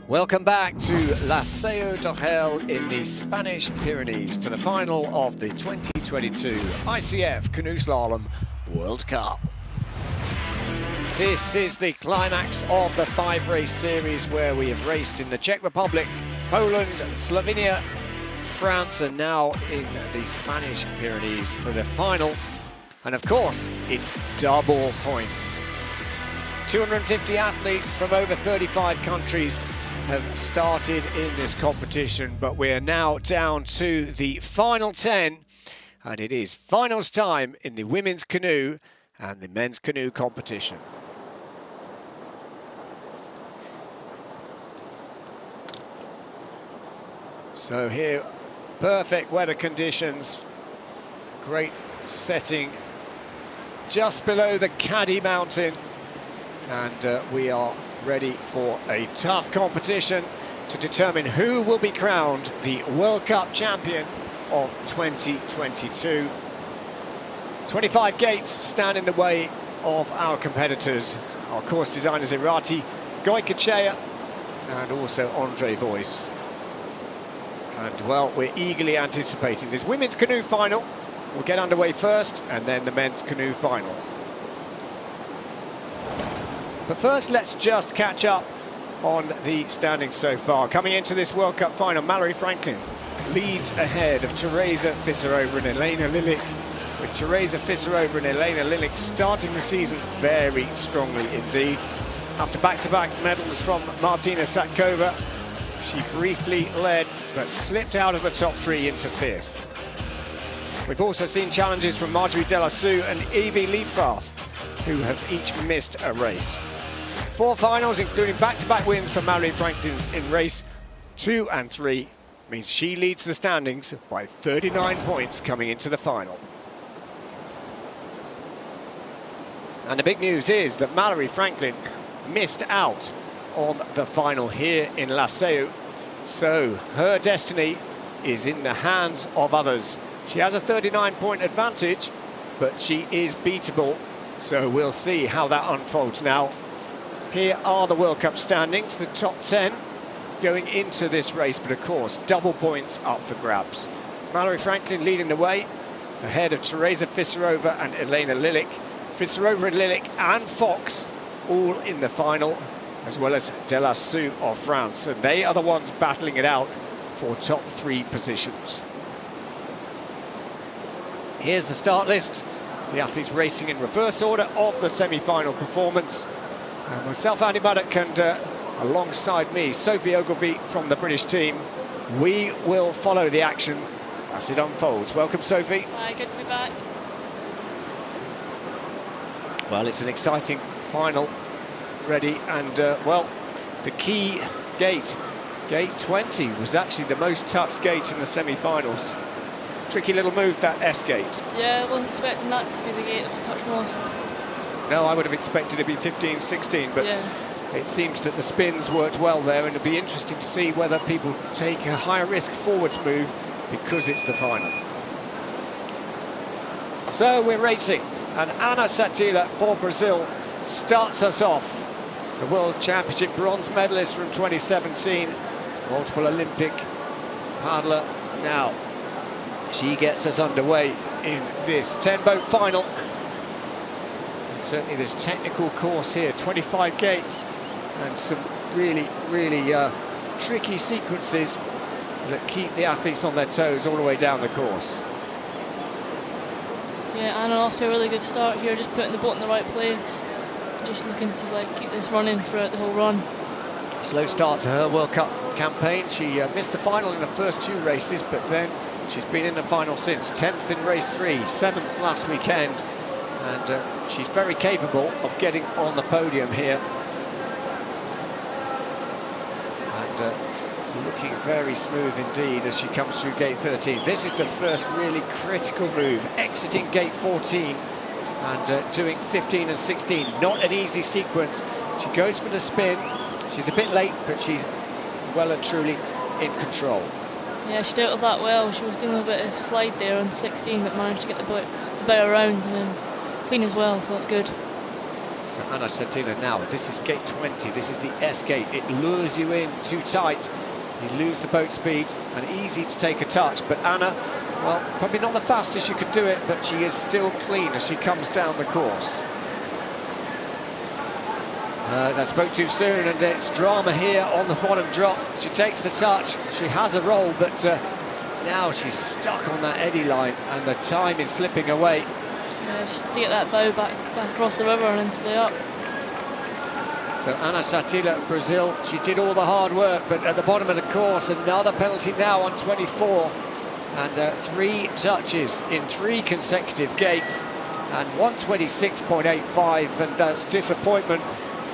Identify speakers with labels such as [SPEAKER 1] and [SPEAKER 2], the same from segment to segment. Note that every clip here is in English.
[SPEAKER 1] Welcome back to Laseo d'Orel in the Spanish Pyrenees to the final of the 2022 ICF Canoe Slalom World Cup. This is the climax of the 5-race series where we have raced in the Czech Republic, Poland, Slovenia, France, and now in the Spanish Pyrenees for the final. And of course, it's double points. 250 athletes from over 35 countries have started in this competition, but we're now down to the final 10, and it is finals time in the women's canoe and the men's canoe competition. So here, perfect weather conditions, great setting just below the Caddy Mountain, and we are ready for a tough competition to determine who will be crowned the World Cup champion of 2022. 25 gates stand in the way of our competitors. Our course designers Irati, Canoe-Kayak, and also Andre Voice. And well, we're eagerly anticipating this women's canoe final. We'll get underway first, and then the men's canoe final. But first, let's just catch up on the standings so far. Coming into this World Cup final, Mallory Franklin leads ahead of Teresa Fisserova and Elena Lilik, with Teresa Fisserova and Elena Lilik starting the season very strongly indeed. After back-to-back medals from Martina Satkova, she briefly led, but slipped out of the top 3 into 5th. We've also seen challenges from Marjorie Delassou and Evie Liebfrath, who have each missed a race. 4 finals, including back-to-back wins for Mallory Franklin in race 2 and 3, means she leads the standings by 39 points coming into the final. And the big news is that Mallory Franklin missed out on the final here in Laseo, so her destiny is in the hands of others. She has a 39-point advantage, but she is beatable, so we'll see how that unfolds now. Here are the World Cup standings, the top 10 going into this race, but of course, double points up for grabs. Mallory Franklin leading the way, ahead of Teresa Fisserova and Elena Lilik. Fisserova and Lilik and Fox all in the final, as well as Delassou of France. And they are the ones battling it out for top 3 positions. Here's the start list. The athletes racing in reverse order of the semi-final performance. And myself, Andy Maddock, and alongside me, Sophie Ogilvie from the British team. We will follow the action as it unfolds. Welcome, Sophie.
[SPEAKER 2] Hi, good to be back.
[SPEAKER 1] Well, it's an exciting final ready, and well, the key gate, gate 20, was actually the most touched gate in the semi-finals. Tricky little move, that S gate.
[SPEAKER 2] Yeah, I wasn't expecting that to be the gate that was touched most.
[SPEAKER 1] No, I would have expected it to be 15, 16, but
[SPEAKER 2] yeah,
[SPEAKER 1] it seems that the spins worked well there, and it'll be interesting to see whether people take a higher risk forwards move because it's the final. So we're racing, and Ana Satila for Brazil starts us off. The World Championship bronze medalist from 2017, multiple Olympic paddler. Now, she gets us underway in this 10-boat final. And certainly this technical course here, 25 gates, and some really, really tricky sequences that keep the athletes on their toes all the way down the course.
[SPEAKER 2] Yeah, Anna off to a really good start here, just putting the boat in the right place. Just looking to keep this running throughout the whole run.
[SPEAKER 1] Slow start to her World Cup campaign. She missed the final in the first 2 races, but then she's been in the final since. 10th in race 3, 7th last weekend, and she's very capable of getting on the podium here. And looking very smooth indeed as she comes through gate 13. This is the first really critical move, exiting gate 14 and doing 15 and 16. Not an easy sequence. She goes for the spin. She's a bit late, but she's well and truly in control.
[SPEAKER 2] Yeah, she dealt with that well. She was doing a bit of slide there on 16, but managed to get the boat around and then clean as well, so that's good.
[SPEAKER 1] So Anna Sattila now, this is gate 20, this is the S gate. It lures you in too tight. You lose the boat speed and easy to take a touch. But Anna, well, probably not the fastest you could do it, but she is still clean as she comes down the course. I spoke too soon, and it's drama here on the bottom drop. She takes the touch, she has a roll, but now she's stuck on that eddy line, and the time is slipping away.
[SPEAKER 2] Yeah, just to get that bow back across the river and into the up.
[SPEAKER 1] So Anna Sattila, Brazil, she did all the hard work, but at the bottom of the course, another penalty now on 24. And 3 touches in 3 consecutive gates, and 126.85, and that's disappointment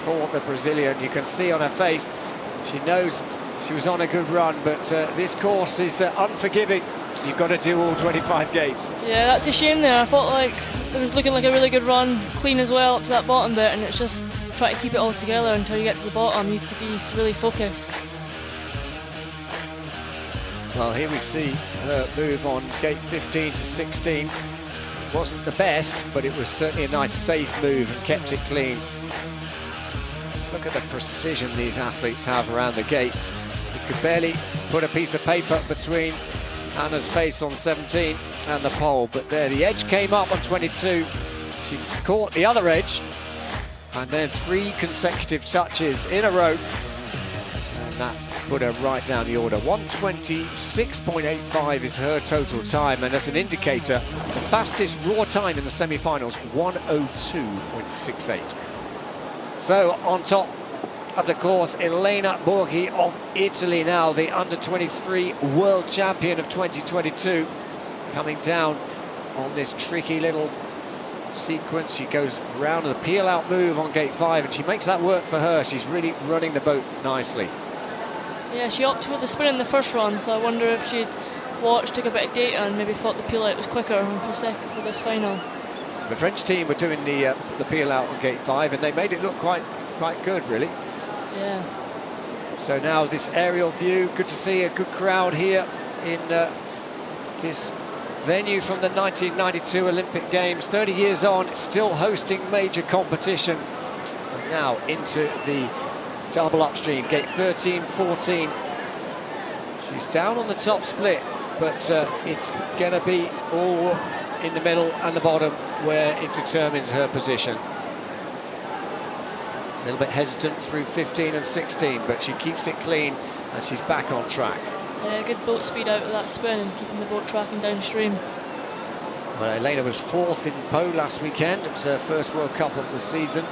[SPEAKER 1] for the Brazilian. You can see on her face, she knows she was on a good run, but this course is unforgiving. You've got to do all 25 gates.
[SPEAKER 2] Yeah, that's a shame there. I thought like it was looking like a really good run, clean as well up to that bottom bit, and it's just trying to keep it all together until you get to the bottom. You need to be really focused.
[SPEAKER 1] Well, here we see her move on gate 15 to 16. Wasn't the best, but it was certainly a nice safe move and kept it clean. Look at the precision these athletes have around the gates. You could barely put a piece of paper between Anna's face on 17 and the pole, but there the edge came up on 22. She caught the other edge, and then 3 consecutive touches in a row, and that put her right down the order. 126.85 is her total time, and as an indicator, the fastest raw time in the semi-finals, 102.68. So on top of the course, Elena Borghi of Italy now, the under-23 world champion of 2022, coming down on this tricky little sequence. She goes round the peel-out move on gate 5, and she makes that work for her. She's really running the boat nicely.
[SPEAKER 2] Yeah, she opted for the spin in the first run, so I wonder if she'd watched, took a bit of data, and maybe thought the peel-out was quicker for this final.
[SPEAKER 1] The French team were doing the peel-out on gate 5, and they made it look quite good, really.
[SPEAKER 2] Yeah.
[SPEAKER 1] So now this aerial view, good to see a good crowd here in this venue from the 1992 Olympic Games. 30 years on, still hosting major competition. And now into the double upstream, gate 13, 14. She's down on the top split, but it's going to be all in the middle and the bottom where it determines her position. A little bit hesitant through 15 and 16, but she keeps it clean and she's back on track.
[SPEAKER 2] Yeah, good boat speed out of that spin and keeping the boat tracking downstream.
[SPEAKER 1] Well, Elena was 4th in Po last weekend. It was her first World Cup of the season,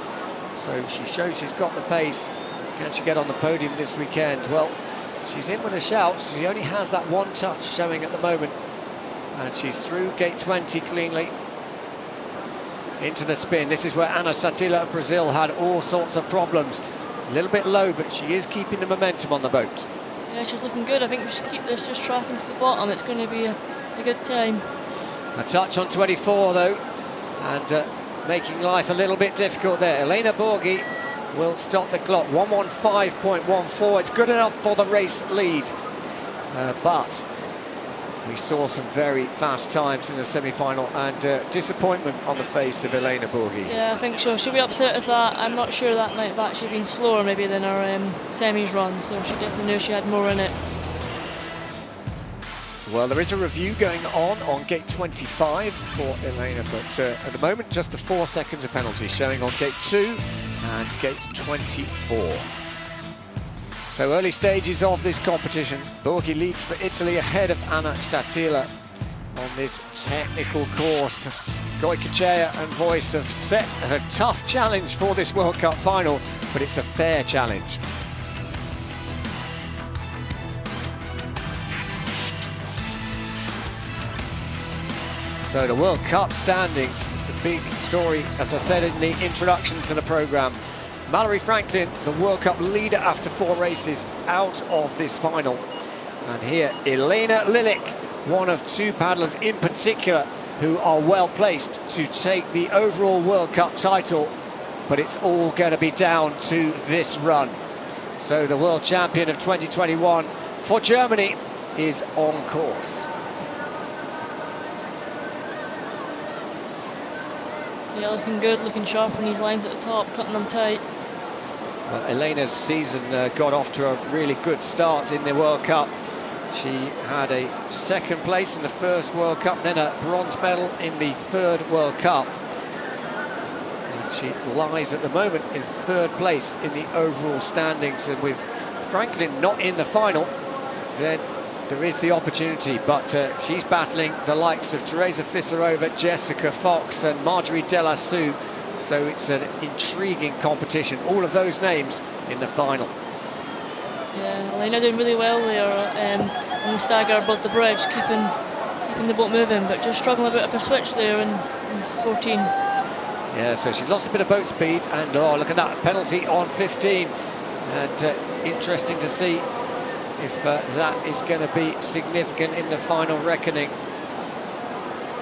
[SPEAKER 1] so she shows she's got the pace. Can she get on the podium this weekend? Well, she's in with a shout. She only has that 1 touch showing at the moment, and she's through gate 20 cleanly into the spin. This is where Anna Sattila of Brazil had all sorts of problems. A little bit low, but she is keeping the momentum on the boat.
[SPEAKER 2] Yeah, she's looking good. I think we should keep this just tracking to the bottom. It's going to be a good time.
[SPEAKER 1] A touch on 24 though, and making life a little bit difficult there. Elena Borghi will stop the clock. 115.14. It's good enough for the race lead, but we saw some very fast times in the semi-final, and disappointment on the face of Elena Borghi.
[SPEAKER 2] Yeah, I think so. She'll be upset with that. I'm not sure that might have actually been slower maybe than our semis run, so she definitely knew she had more in it.
[SPEAKER 1] Well, there is a review going on gate 25 for Elena, but at the moment just the 4 seconds of penalty showing on gate 2 and gate 24. So early stages of this competition, Borghi leads for Italy ahead of Anna Sattila on this technical course. Canoe-Kayak and Voice have set a tough challenge for this World Cup final, but it's a fair challenge. So the World Cup standings, the big story, as I said in the introduction to the programme. Mallory Franklin, the World Cup leader after 4 races, out of this final. And here, Elena Lilik, one of 2 paddlers in particular who are well placed to take the overall World Cup title. But it's all going to be down to this run. So the world champion of 2021 for Germany is on course.
[SPEAKER 2] Yeah, looking good, looking sharp on these lines at the top, cutting them tight.
[SPEAKER 1] Well, Elena's season got off to a really good start in the World Cup. She had a second place in the first World Cup, then a bronze medal in the third World Cup. And she lies at the moment in third place in the overall standings, and with Franklin not in the final, then there is the opportunity, but she's battling the likes of Teresa Fisarova, Jessica Fox and Marjorie Delassou, so it's an intriguing competition. All of those names in the final.
[SPEAKER 2] Yeah, Elena doing really well there on the stagger above the bridge, keeping the boat moving, but just struggling a bit of a switch there in 14.
[SPEAKER 1] Yeah, so she lost a bit of boat speed, and oh, look at that penalty on 15. And interesting to see if that is going to be significant in the final reckoning,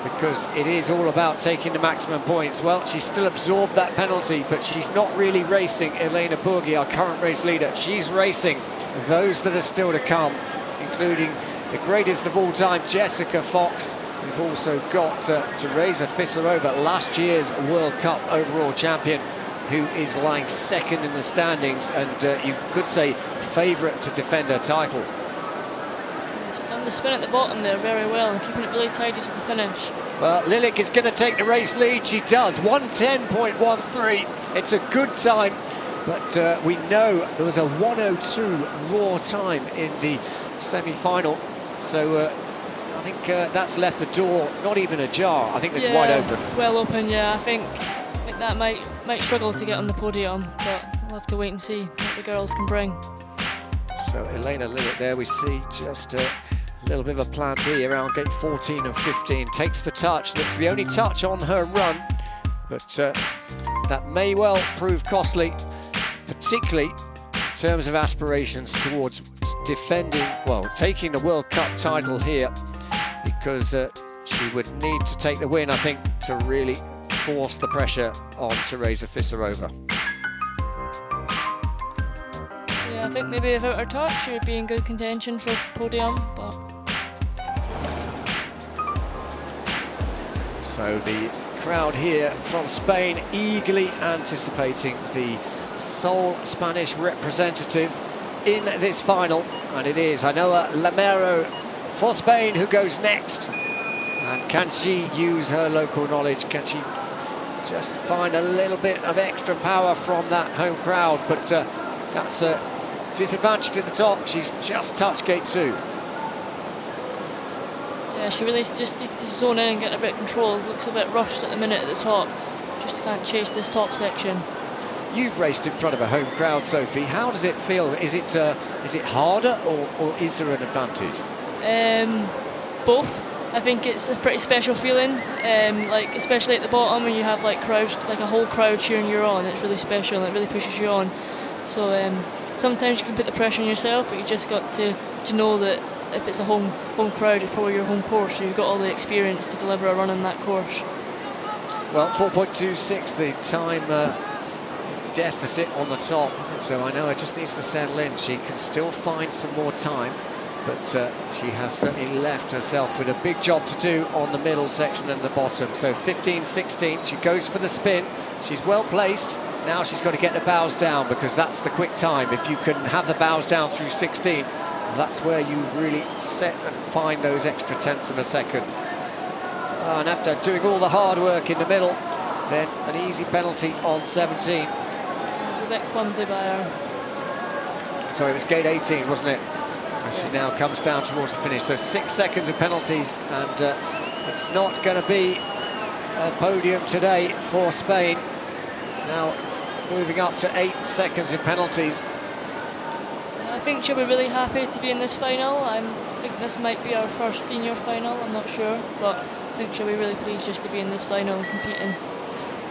[SPEAKER 1] because it is all about taking the maximum points. Well, she still absorbed that penalty, but she's not really racing Elena Bourgui, our current race leader. She's racing those that are still to come, including the greatest of all time, Jessica Fox. We've also got Teresa Fisarova, last year's World Cup overall champion, who is lying second in the standings, and you could say favourite to defend her title.
[SPEAKER 2] She's done the spin at the bottom there very well and keeping it really tidy to the finish.
[SPEAKER 1] Well, Lilik is going to take the race lead. She does, 1:10.13. It's a good time, but we know there was a 1:02 raw time in the semi-final, so I think that's left the door not even ajar. I think it's wide open.
[SPEAKER 2] Well open, yeah. I think that might struggle to get on the podium, but we'll have to wait and see what the girls can bring.
[SPEAKER 1] So Elena Lilik there, we see just a little bit of a plan B around gate 14 and 15. Takes the touch, that's the only touch on her run, but that may well prove costly, particularly in terms of aspirations towards defending, well, taking the World Cup title here, because she would need to take the win, I think, to really force the pressure on Teresa Fisarova.
[SPEAKER 2] Yeah, I think maybe without her touch she would be in good contention for podium, but...
[SPEAKER 1] So the crowd here from Spain eagerly anticipating the sole Spanish representative in this final, and it is Ainhoa Lamero for Spain who goes next. And can she use her local knowledge? Can she just find a little bit of extra power from that home crowd? But that's a disadvantage at the top. She's just touched gate 2.
[SPEAKER 2] Yeah, she really just needs to zone in and get a bit of control. Looks a bit rushed at the minute at the top. Just can't chase this top section.
[SPEAKER 1] You've raced in front of a home crowd, Sophie. How does it feel? Is it harder, or is there an advantage?
[SPEAKER 2] Both. I think it's a pretty special feeling, like especially at the bottom when you have like crowds, like a whole crowd cheering you on. It's really special and it really pushes you on. So sometimes you can put the pressure on yourself, but you just got to know that if it's a home crowd, it's probably your home course, so you've got all the experience to deliver a run on that course.
[SPEAKER 1] Well, 4.26 the time deficit on the top, so I know it just needs to settle in. She can still find some more time, but she has certainly left herself with a big job to do on the middle section and the bottom. So 15.16, she goes for the spin. She's well placed. Now she's got to get the bows down, because that's the quick time. If you can have the bows down through 16, that's where you really set and find those extra tenths of a second. And after doing all the hard work in the middle, then an easy penalty on 17.
[SPEAKER 2] It was a bit clumsy by her.
[SPEAKER 1] Sorry, it was gate 18, wasn't it? As she now comes down towards the finish. So 6 seconds of penalties, and it's not going to be a podium today for Spain. Now moving up to 8 seconds in penalties.
[SPEAKER 2] I think she'll be really happy to be in this final. I think this might be our first senior final, I'm not sure, but I think she'll be really pleased just to be in this final and competing.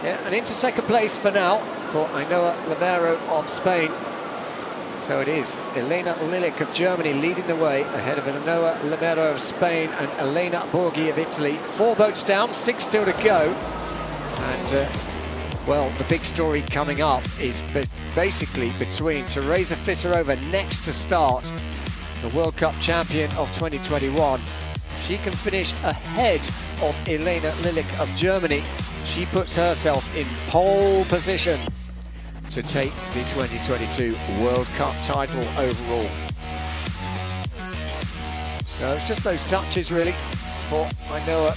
[SPEAKER 1] Yeah, and into second place for now for Ainhoa Lamero of Spain. So it is Elena Lilik of Germany leading the way ahead of Ainhoa Lamero of Spain and Elena Bourgui of Italy. 4 boats down, 6 still to go. And well, the big story coming up is basically between Teresa Fisarova, next to start, the World Cup champion of 2021. She can finish ahead of Elena Lilik of Germany. she puts herself in pole position to take the 2022 World Cup title overall. So it's just those touches really for Ainoa.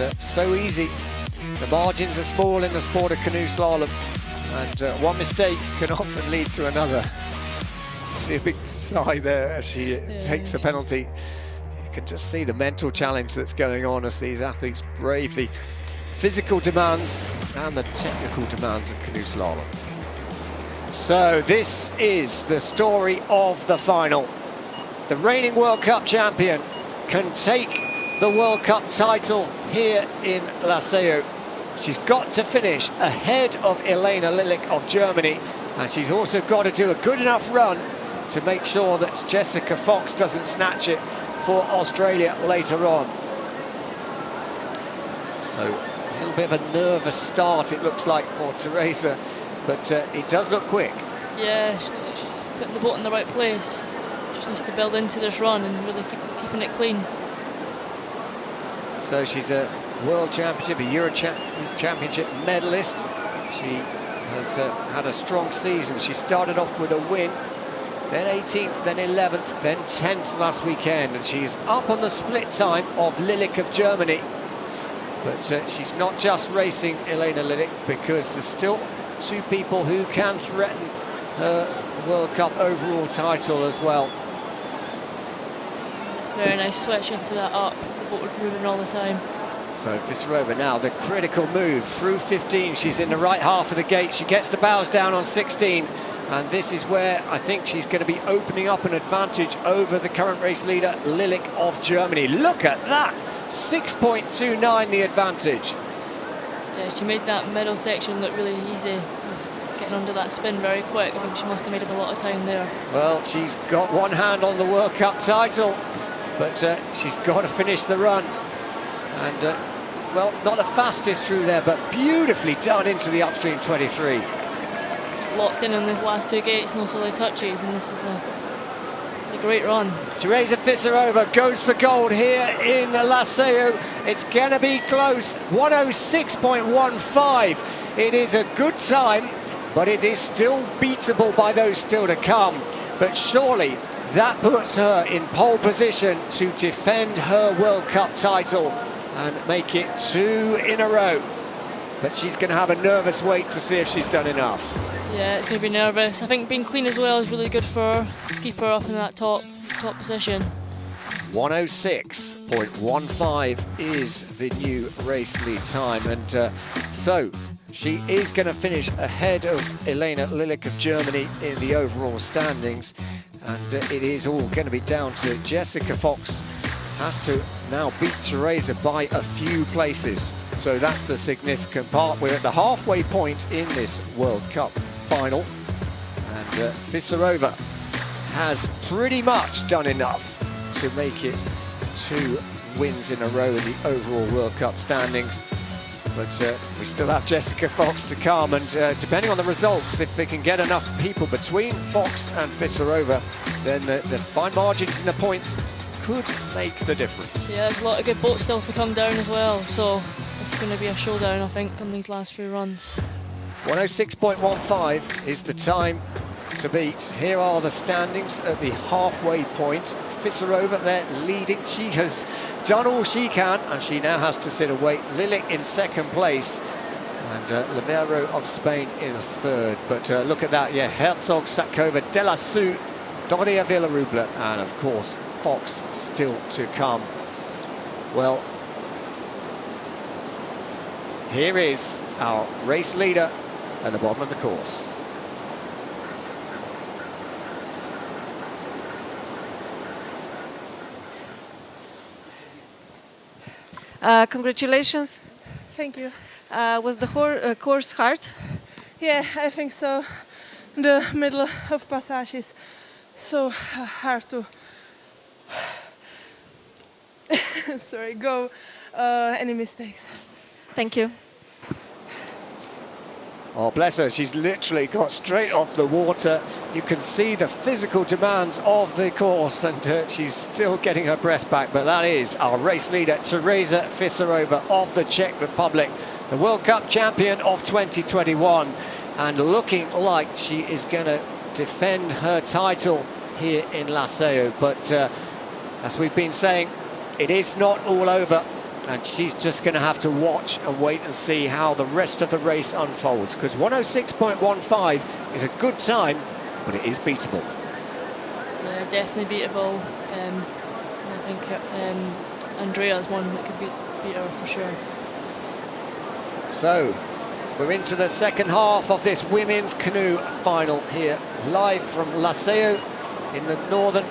[SPEAKER 1] And so easy. The margins are small in the sport of canoe slalom, and one mistake can often lead to another. See a big sigh there as she takes a penalty. You can just see the mental challenge that's going on as these athletes brave the physical demands and the technical demands of canoe slalom. So this is the story of the final. The reigning World Cup champion can take the World Cup title here in Laseo. She's got to finish ahead of Elena Lilich of Germany, and she's also got to do a good enough run to make sure that Jessica Fox doesn't snatch it for Australia later on. So a little bit of a nervous start it looks like for Teresa, but it does look quick.
[SPEAKER 2] Yeah, she's putting the boat in the right place. Just needs to build into this run and really keeping it clean.
[SPEAKER 1] So she's a World Championship, a Euro Championship medalist. She has had a strong season. She started off with a win, then 18th, then 11th, then 10th last weekend, and she's up on the split time of Lilich of Germany. But she's not just racing Elena Lilich, because there's still two people who can threaten her World Cup overall title as well.
[SPEAKER 2] It's a very nice switch into that up. The boat was moving all the time.
[SPEAKER 1] So Visarova now, the critical move through 15. She's in the right half of the gate. She gets the bows down on 16. And this is where I think she's going to be opening up an advantage over the current race leader, Lilich of Germany. Look at that! 6.29 the advantage.
[SPEAKER 2] Yeah, she made that middle section look really easy. Getting under that spin very quick. I think she must have made up a lot of time there.
[SPEAKER 1] Well, she's got one hand on the World Cup title, but she's got to finish the run. And, well, not the fastest through there, but beautifully done into the upstream 23.
[SPEAKER 2] Keep locked in these last two gates, no silly touches, and this is it's a great run.
[SPEAKER 1] Teresa Visarova goes for gold here in Laseo. It's going to be close, 106.15. It is a good time, but it is still beatable by those still to come. But surely that puts her in pole position to defend her World Cup title and make it 2 in a row. But she's going to have a nervous wait to see if she's done enough.
[SPEAKER 2] Yeah, it's going to be nervous. I think being clean as well is really good for her. Keep her up in that top position.
[SPEAKER 1] 106.15 is the new race lead time, and so she is going to finish ahead of Elena Lilich of Germany in the overall standings, and it is all going to be down to Jessica Fox. Has to now beat Teresa by a few places, so that's the significant part. We're at the halfway point in this World Cup final, and Visarova has pretty much done enough to make it 2 wins in a row in the overall World Cup standings. But we still have Jessica Fox to come, and depending on the results, if they can get enough people between Fox and Visarova, then the fine margins in the points could make the difference.
[SPEAKER 2] Yeah, there's a lot of good boats still to come down as well, so it's going to be a showdown, I think, on these last few runs.
[SPEAKER 1] 106.15 is the time to beat. Here are the standings at the halfway point. Visarova there leading. She has done all she can, and she now has to sit and wait. Lilich in second place, and Limero of Spain in third. But look at that, yeah, Herzog, Sakova, De La Su, Doria Villarubla, and of course Fox still to come. Well, here is our race leader at the bottom of the course.
[SPEAKER 3] Congratulations.
[SPEAKER 4] Thank you.
[SPEAKER 3] Was the course hard?
[SPEAKER 4] Yeah, I think so. The middle of passage is so hard to go any mistakes.
[SPEAKER 3] Thank you.
[SPEAKER 1] Oh, bless her, she's literally got straight off the water. You can see the physical demands of the course, and she's still getting her breath back. But that is our race leader, Teresa Fiserova of the Czech Republic, the World Cup champion of 2021, and looking like she is going to defend her title here in Laseo. But as we've been saying, it is not all over. And she's just going to have to watch and wait and see how the rest of the race unfolds, because 106.15 is a good time, but it is beatable.
[SPEAKER 2] Yeah, definitely beatable. I think Andrea's one that could beat her for sure.
[SPEAKER 1] So we're into the second half of this women's canoe final here, live from Laseo in the northern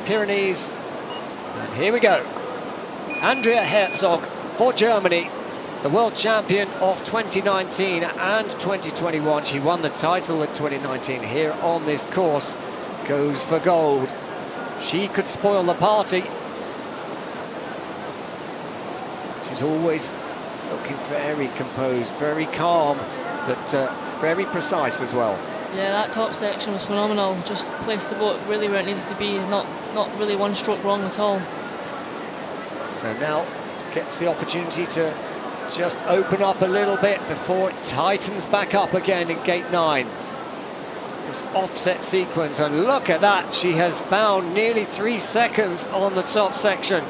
[SPEAKER 1] Pyrenees. And here we go. Andrea Herzog for Germany, the world champion of 2019 and 2021. She won the title in 2019 here on this course. Goes for gold. She could spoil the party. She's always looking very composed, very calm, but very precise as well.
[SPEAKER 2] Yeah, that top section was phenomenal. Just placed the boat really where it needed to be. Not really one stroke wrong at all.
[SPEAKER 1] So now gets the opportunity to just open up a little bit before it tightens back up again in gate 9. This offset sequence, and look at that, she has found nearly 3 seconds on the top section.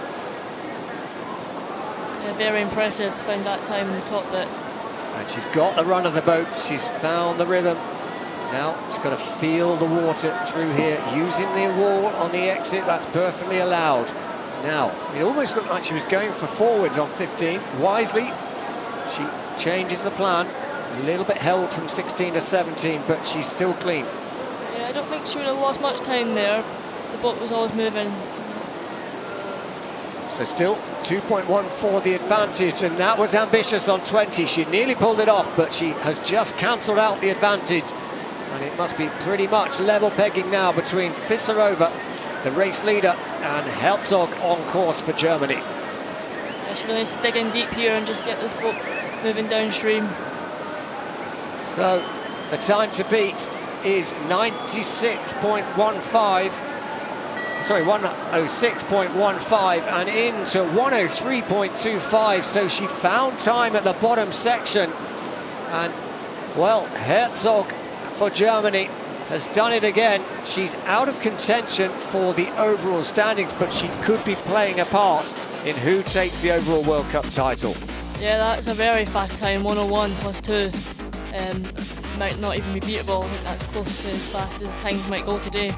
[SPEAKER 2] Yeah, very impressive to find that time in the top bit.
[SPEAKER 1] And she's got the run of the boat, she's found the rhythm. Now she's got to feel the water through here, using the wall on the exit. That's perfectly allowed. Now, it almost looked like she was going for forwards on 15. Wisely, she changes the plan. A little bit held from 16 to 17, but she's still clean.
[SPEAKER 2] Yeah, I don't think she would have lost much time there. The boat was always moving.
[SPEAKER 1] So still 2.14 the advantage, and that was ambitious on 20. She nearly pulled it off, but she has just cancelled out the advantage. And it must be pretty much level pegging now between Fiserova, the race leader, and Herzog on course for Germany.
[SPEAKER 2] Yeah, she really needs to dig in deep here and just get this boat moving downstream.
[SPEAKER 1] So the time to beat is 96.15. Sorry, 106.15 and into 103.25. So she found time at the bottom section. And, well, Herzog for Germany has done it again. She's out of contention for the overall standings, but she could be playing a part in who takes the overall World Cup title.
[SPEAKER 2] Yeah, that's a very fast time, 101 plus 2. Might not even be beatable. I think that's close to as fast as times might go today.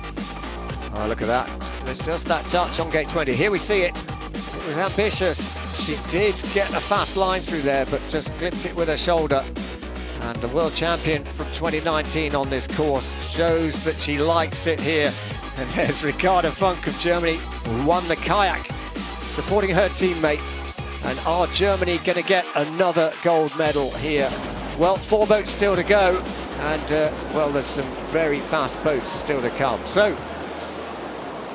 [SPEAKER 1] Oh, look at that. There's just that touch on gate 20. Here we see it. It was ambitious. She did get a fast line through there, but just clipped it with her shoulder. And the world champion from 2019 on this course shows that she likes it here. And there's Ricarda Funk of Germany, who won the kayak, supporting her teammate. And are Germany going to get another gold medal here? Well, 4 boats still to go, and well, there's some very fast boats still to come. So,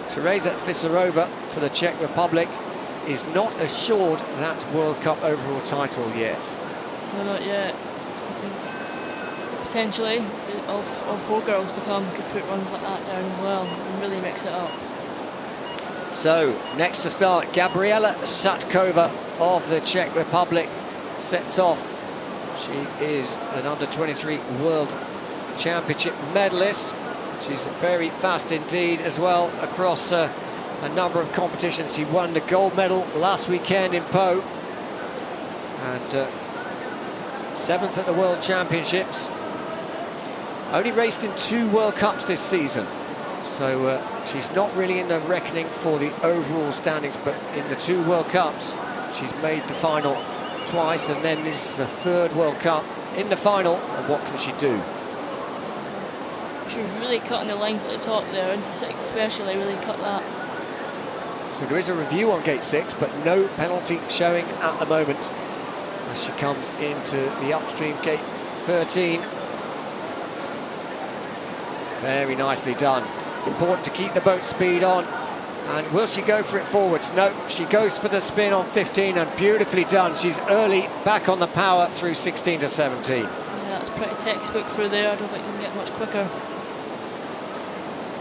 [SPEAKER 1] Teresa Fiserova for the Czech Republic is not assured that World Cup overall title yet.
[SPEAKER 2] No, not yet. I think potentially, of 4 girls to come could put runs like that down as well and really mix it up.
[SPEAKER 1] So, next to start, Gabriela Satkova of the Czech Republic sets off. She is an under-23 World Championship medalist. She's very fast indeed as well across a number of competitions. She won the gold medal last weekend in Po. And 7th at the World Championships. Only raced in 2 World Cups this season. So she's not really in the reckoning for the overall standings, but in the 2 World Cups, she's made the final twice, and then this is the 3rd World Cup in the final. And what can she do?
[SPEAKER 2] She's really cutting the lines at the top there, into 6 especially, really cut that.
[SPEAKER 1] So there is a review on gate 6, but no penalty showing at the moment as she comes into the upstream gate 13. Very nicely done. Important to keep the boat speed on. And will she go for it forwards? No, she goes for the spin on 15, and beautifully done. She's early back on the power through 16 to 17.
[SPEAKER 2] Yeah, that's pretty textbook through there. I don't think you can get much quicker.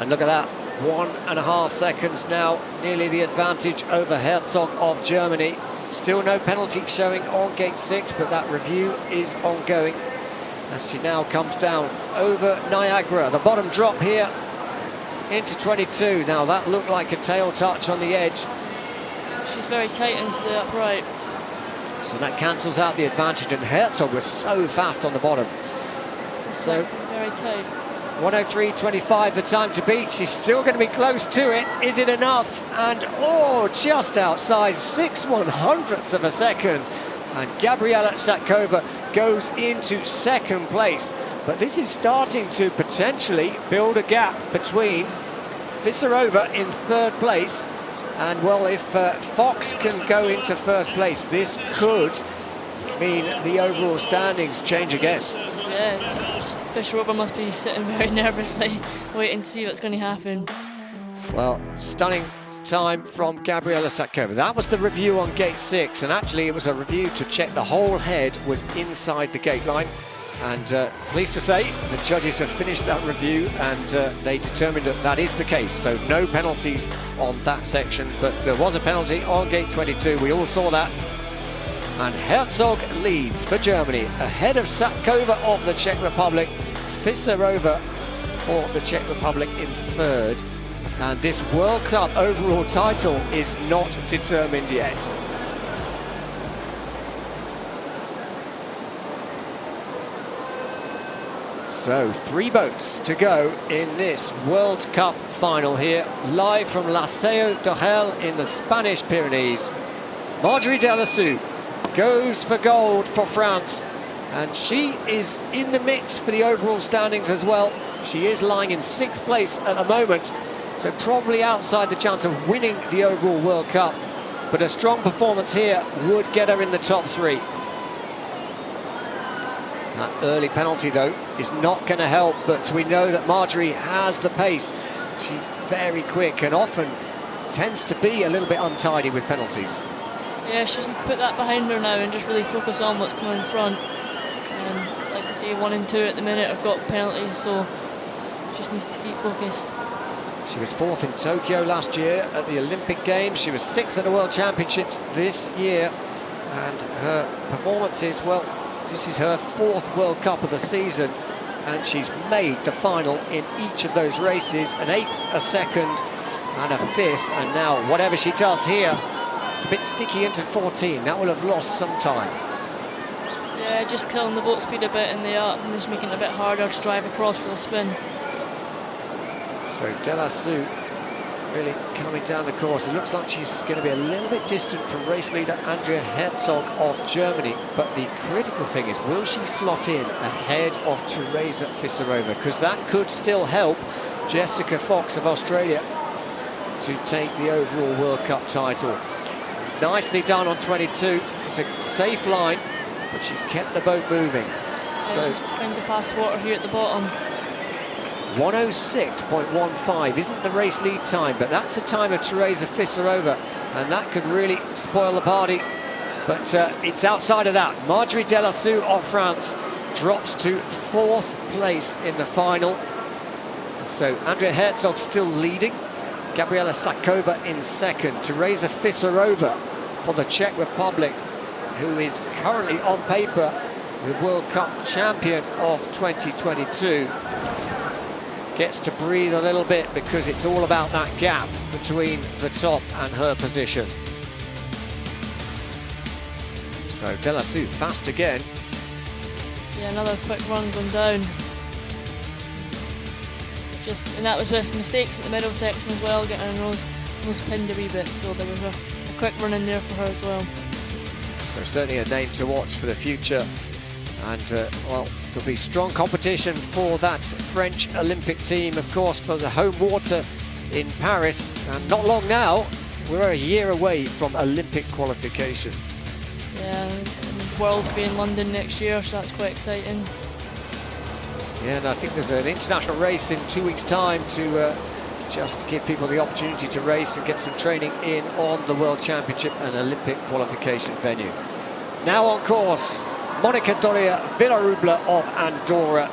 [SPEAKER 1] And look at that, 1.5 seconds now, nearly the advantage over Herzog of Germany. Still no penalty showing on gate 6, but that review is ongoing as she now comes down over Niagara. The bottom drop here into 22. Now that looked like a tail touch on the edge.
[SPEAKER 2] She's very tight into the upright.
[SPEAKER 1] So that cancels out the advantage, and Herzog was so fast on the bottom. So
[SPEAKER 2] very tight.
[SPEAKER 1] 103.25 the time to beat. She's still going to be close to it. Is it enough? And oh, just outside, 6/100ths of a second. And Gabriela Satkova goes into second place. But this is starting to potentially build a gap between Fisarova in third place. And well, if Fox can go into first place, this could mean the overall standings change again.
[SPEAKER 2] Yes, Fisarova must be sitting very nervously, waiting to see what's going to happen.
[SPEAKER 1] Well, stunning time from Gabriela Satkova. That was the review on gate 6, and actually it was a review to check the whole head was inside the gate line. And pleased to say, the judges have finished that review, and they determined that that is the case. So no penalties on that section, but there was a penalty on gate 22. We all saw that. And Herzog leads for Germany, ahead of Satkova of the Czech Republic, Fisarova for the Czech Republic in third. And this World Cup overall title is not determined yet. So 3 boats to go in this World Cup final here, live from La Seu d'Urgell in the Spanish Pyrenees. Marjorie Delassou goes for gold for France, and she is in the mix for the overall standings as well. She is lying in 6th place at the moment, so probably outside the chance of winning the overall World Cup, but a strong performance here would get her in the top 3. That early penalty, though, is not going to help, but we know that Marjorie has the pace. She's very quick and often tends to be a little bit untidy with penalties.
[SPEAKER 2] Yeah, she needs to put that behind her now and just really focus on what's coming in front. Like I say, 1 and 2 at the minute have got penalties, so she just needs to keep focused.
[SPEAKER 1] She was 4th in Tokyo last year at the Olympic Games. She was 6th at the World Championships this year, and her performances, well, this is her 4th World Cup of the season, and she's made the final in each of those races, an 8th, a 2nd, and a 5th, and now whatever she does here, it's a bit sticky into 14. That will have lost some time.
[SPEAKER 2] Yeah, just killing the boat speed a bit in the arc and just making it a bit harder to drive across for the spin.
[SPEAKER 1] So Delassou really coming down the course. It looks like she's going to be a little bit distant from race leader Andrea Herzog of Germany, but the critical thing is, will she slot in ahead of Teresa Fisarova? Because that could still help Jessica Fox of Australia to take the overall World Cup title. Nicely done on 22. It's a safe line, but she's kept the boat moving.
[SPEAKER 2] Yeah,
[SPEAKER 1] So
[SPEAKER 2] she's kind of fast water here at the bottom.
[SPEAKER 1] 106.15 isn't the race lead time, but that's the time of Teresa Fisarova, and that could really spoil the party. But it's outside of that. Marjorie Delassou of France drops to 4th place in the final. So Andrea Herzog still leading. Gabriela Satkova in 2nd. Teresa Fisarova for the Czech Republic, who is currently on paper the World Cup champion of 2022. Gets to breathe a little bit because it's all about that gap between the top and her position. So Delassou fast again.
[SPEAKER 2] Yeah, another quick run going down. And that was with mistakes at the middle section as well, getting her nose pinned a wee bit, so there was a quick run in there for her as well.
[SPEAKER 1] So certainly a name to watch for the future. And well, there'll be strong competition for that French Olympic team, of course, for the home water in Paris. And not long now, we're a year away from Olympic qualification.
[SPEAKER 2] Yeah, and Worlds will be in London next year, so that's quite exciting.
[SPEAKER 1] Yeah, and I think there's an international race in 2 weeks' time to just give people the opportunity to race and get some training in on the World Championship and Olympic qualification venue. Now on course, Monica Doria Villarubla of Andorra.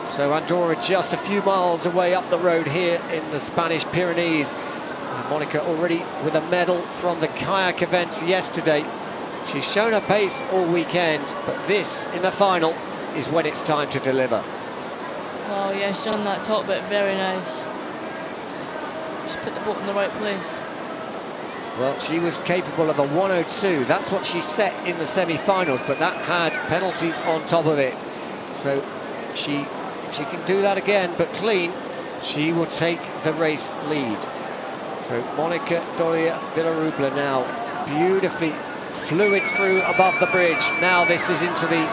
[SPEAKER 1] So Andorra just a few miles away up the road here in the Spanish Pyrenees. And Monica already with a medal from the kayak events yesterday. She's shown her pace all weekend, but this in the final is when it's time to deliver.
[SPEAKER 2] Oh yeah, she's done that top bit very nice. Just put the boat in the right place.
[SPEAKER 1] Well, she was capable of a 102. That's what she set in the semi-finals, but that had penalties on top of it. So if she can do that again, but clean, she will take the race lead. So Monica Doria Villarubla now beautifully fluid through above the bridge. Now this is into the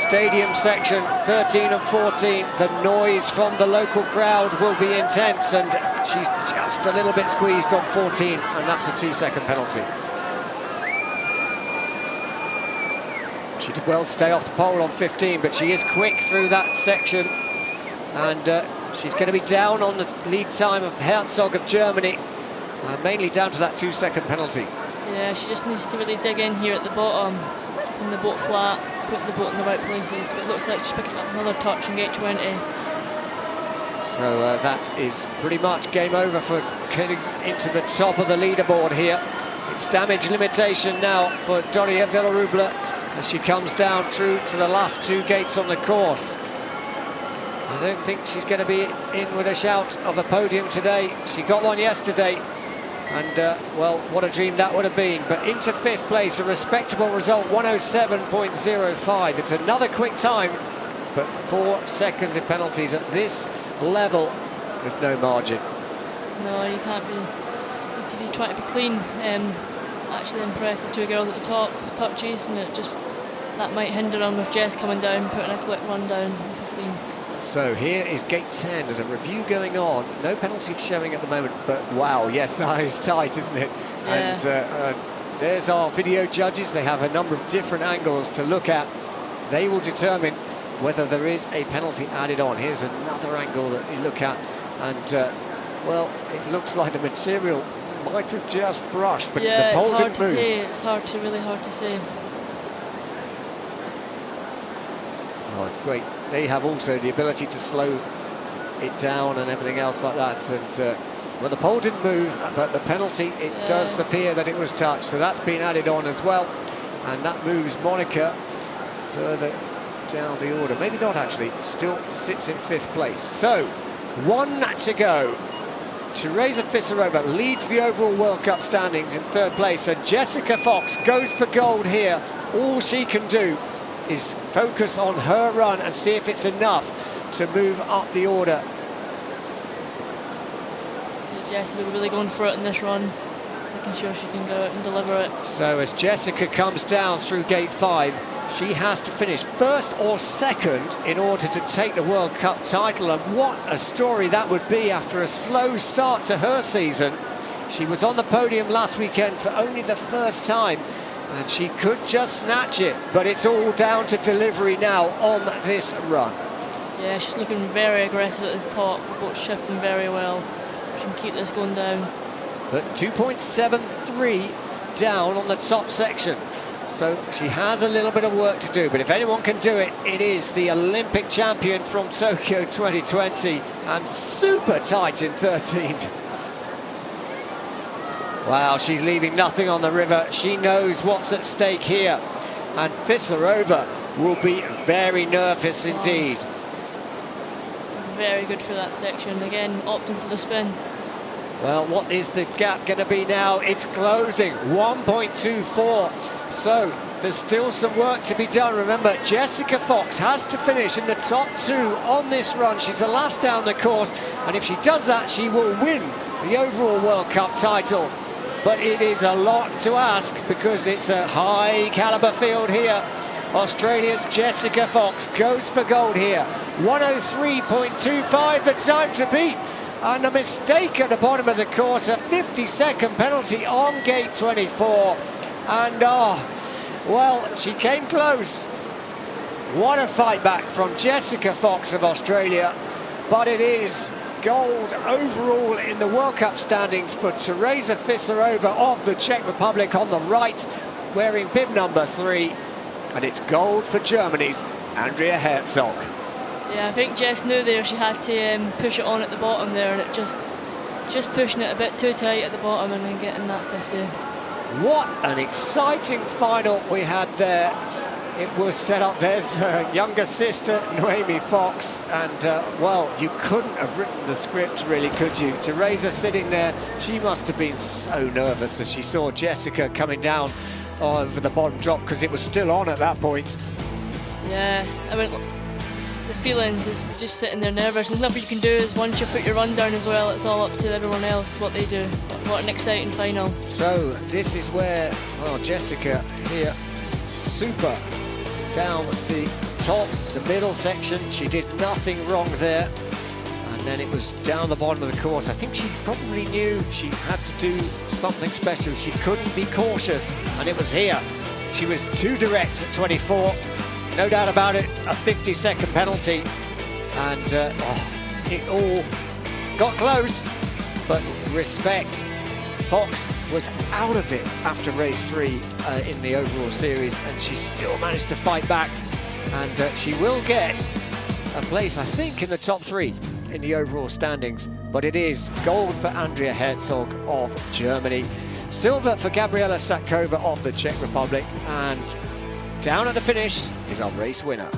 [SPEAKER 1] stadium section, 13 and 14. The noise from the local crowd will be intense, and she's just a little bit squeezed on 14, and that's a 2-second penalty. She did well to stay off the pole on 15, but she is quick through that section, and she's going to be down on the lead time of Herzog of Germany, mainly down to that 2-second penalty.
[SPEAKER 2] Yeah, she just needs to really dig in here at the bottom, keeping the boat flat, put the boat in the right places. But it looks like she's picking up another touch in gate 20.
[SPEAKER 1] So that is pretty much game over for getting into the top of the leaderboard here. It's damage limitation now for Doria Villarubla as she comes down through to the last 2 gates on the course. I don't think she's going to be in with a shout of a podium today. She got one yesterday, and well, what a dream that would have been. But into 5th place, a respectable result, 107.05. It's another quick time, but 4 seconds in penalties at this level. There's no margin.
[SPEAKER 2] No, you can't be. You need to be trying to be clean. Actually impressed the 2 girls at the top, touches, and it just that might hinder them with Jess coming down, putting a quick run down with a clean.
[SPEAKER 1] So here is gate 10. There's a review going on. No penalties showing at the moment, but wow, yes, that is tight, isn't it?
[SPEAKER 2] Yeah.
[SPEAKER 1] And there's our video judges. They have a number of different angles to look at. They will determine whether there is a penalty added on. Here's another angle that you look at, and well, it looks like the material might have just brushed, but
[SPEAKER 2] yeah,
[SPEAKER 1] the pole didn't move.
[SPEAKER 2] It's really hard to say.
[SPEAKER 1] Oh, it's great. They have also the ability to slow it down and everything else like that. And well, the pole didn't move, but the penalty, it does appear that it was touched. So that's been added on as well. And that moves Monica further down the order. Maybe not actually, still sits in 5th place. So 1 to go. Teresa Fisarova leads the overall World Cup standings in 3rd place. And Jessica Fox goes for gold here. All she can do is focus on her run and see if it's enough to move up the order.
[SPEAKER 2] Jessica will be really going for it in this run, making sure she can go out and deliver it.
[SPEAKER 1] So as Jessica comes down through gate 5, she has to finish 1st or 2nd in order to take the World Cup title, and what a story that would be after a slow start to her season. She was on the podium last weekend for only the 1st time, and she could just snatch it, but it's all down to delivery now on this run.
[SPEAKER 2] Yeah, she's looking very aggressive at this top. The boat's shifting very well. She can keep this going down.
[SPEAKER 1] But 2.73 down on the top section. So she has a little bit of work to do, but if anyone can do it, it is the Olympic champion from Tokyo 2020, and super tight in 13. Wow, she's leaving nothing on the river. She knows what's at stake here. And Fisarova will be very nervous indeed.
[SPEAKER 2] Very good for that section. Again, opting for the spin.
[SPEAKER 1] Well, what is the gap going to be now? It's closing, 1.24. So there's still some work to be done. Remember, Jessica Fox has to finish in the top 2 on this run. She's the last down the course. And if she does that, she will win the overall World Cup title. But it is a lot to ask because it's a high caliber field here. Australia's Jessica Fox goes for gold here. 103.25 the time to beat. And a mistake at the bottom of the course, a 50-second penalty on gate 24. And well, she came close. What a fight back from Jessica Fox of Australia. But it is gold overall in the World Cup standings for Teresa Fisarova of the Czech Republic on the right, wearing bib number 3. and it's gold for Germany's Andrea Herzog.
[SPEAKER 2] Yeah, I think Jess knew there she had to push it on at the bottom there, and it just pushing it a bit too tight at the bottom and then getting that 50.
[SPEAKER 1] What an exciting final we had there. It was set up, there's her younger sister, Noemi Fox, and well, you couldn't have written the script really, could you? Teresa sitting there, she must have been so nervous as she saw Jessica coming down over the bottom drop, because it was still on at that point.
[SPEAKER 2] Yeah, I mean, the feelings is just sitting there nervous. There's nothing you can do. Is once you put your run down as well, it's all up to everyone else what they do. What an exciting final.
[SPEAKER 1] So this is where, well, Jessica here, super down the top, the middle section. She did nothing wrong there. And then it was down the bottom of the course. I think she probably knew she had to do something special. She couldn't be cautious, and it was here. She was too direct at 24. No doubt about it, a 50-second penalty. And it all got close, but respect. Fox was out of it after race 3 in the overall series, and she still managed to fight back, and she will get a place, I think, in the top 3 in the overall standings. But it is gold for Andrea Herzog of Germany, silver for Gabriela Satkova of the Czech Republic, and down at the finish is our race winner.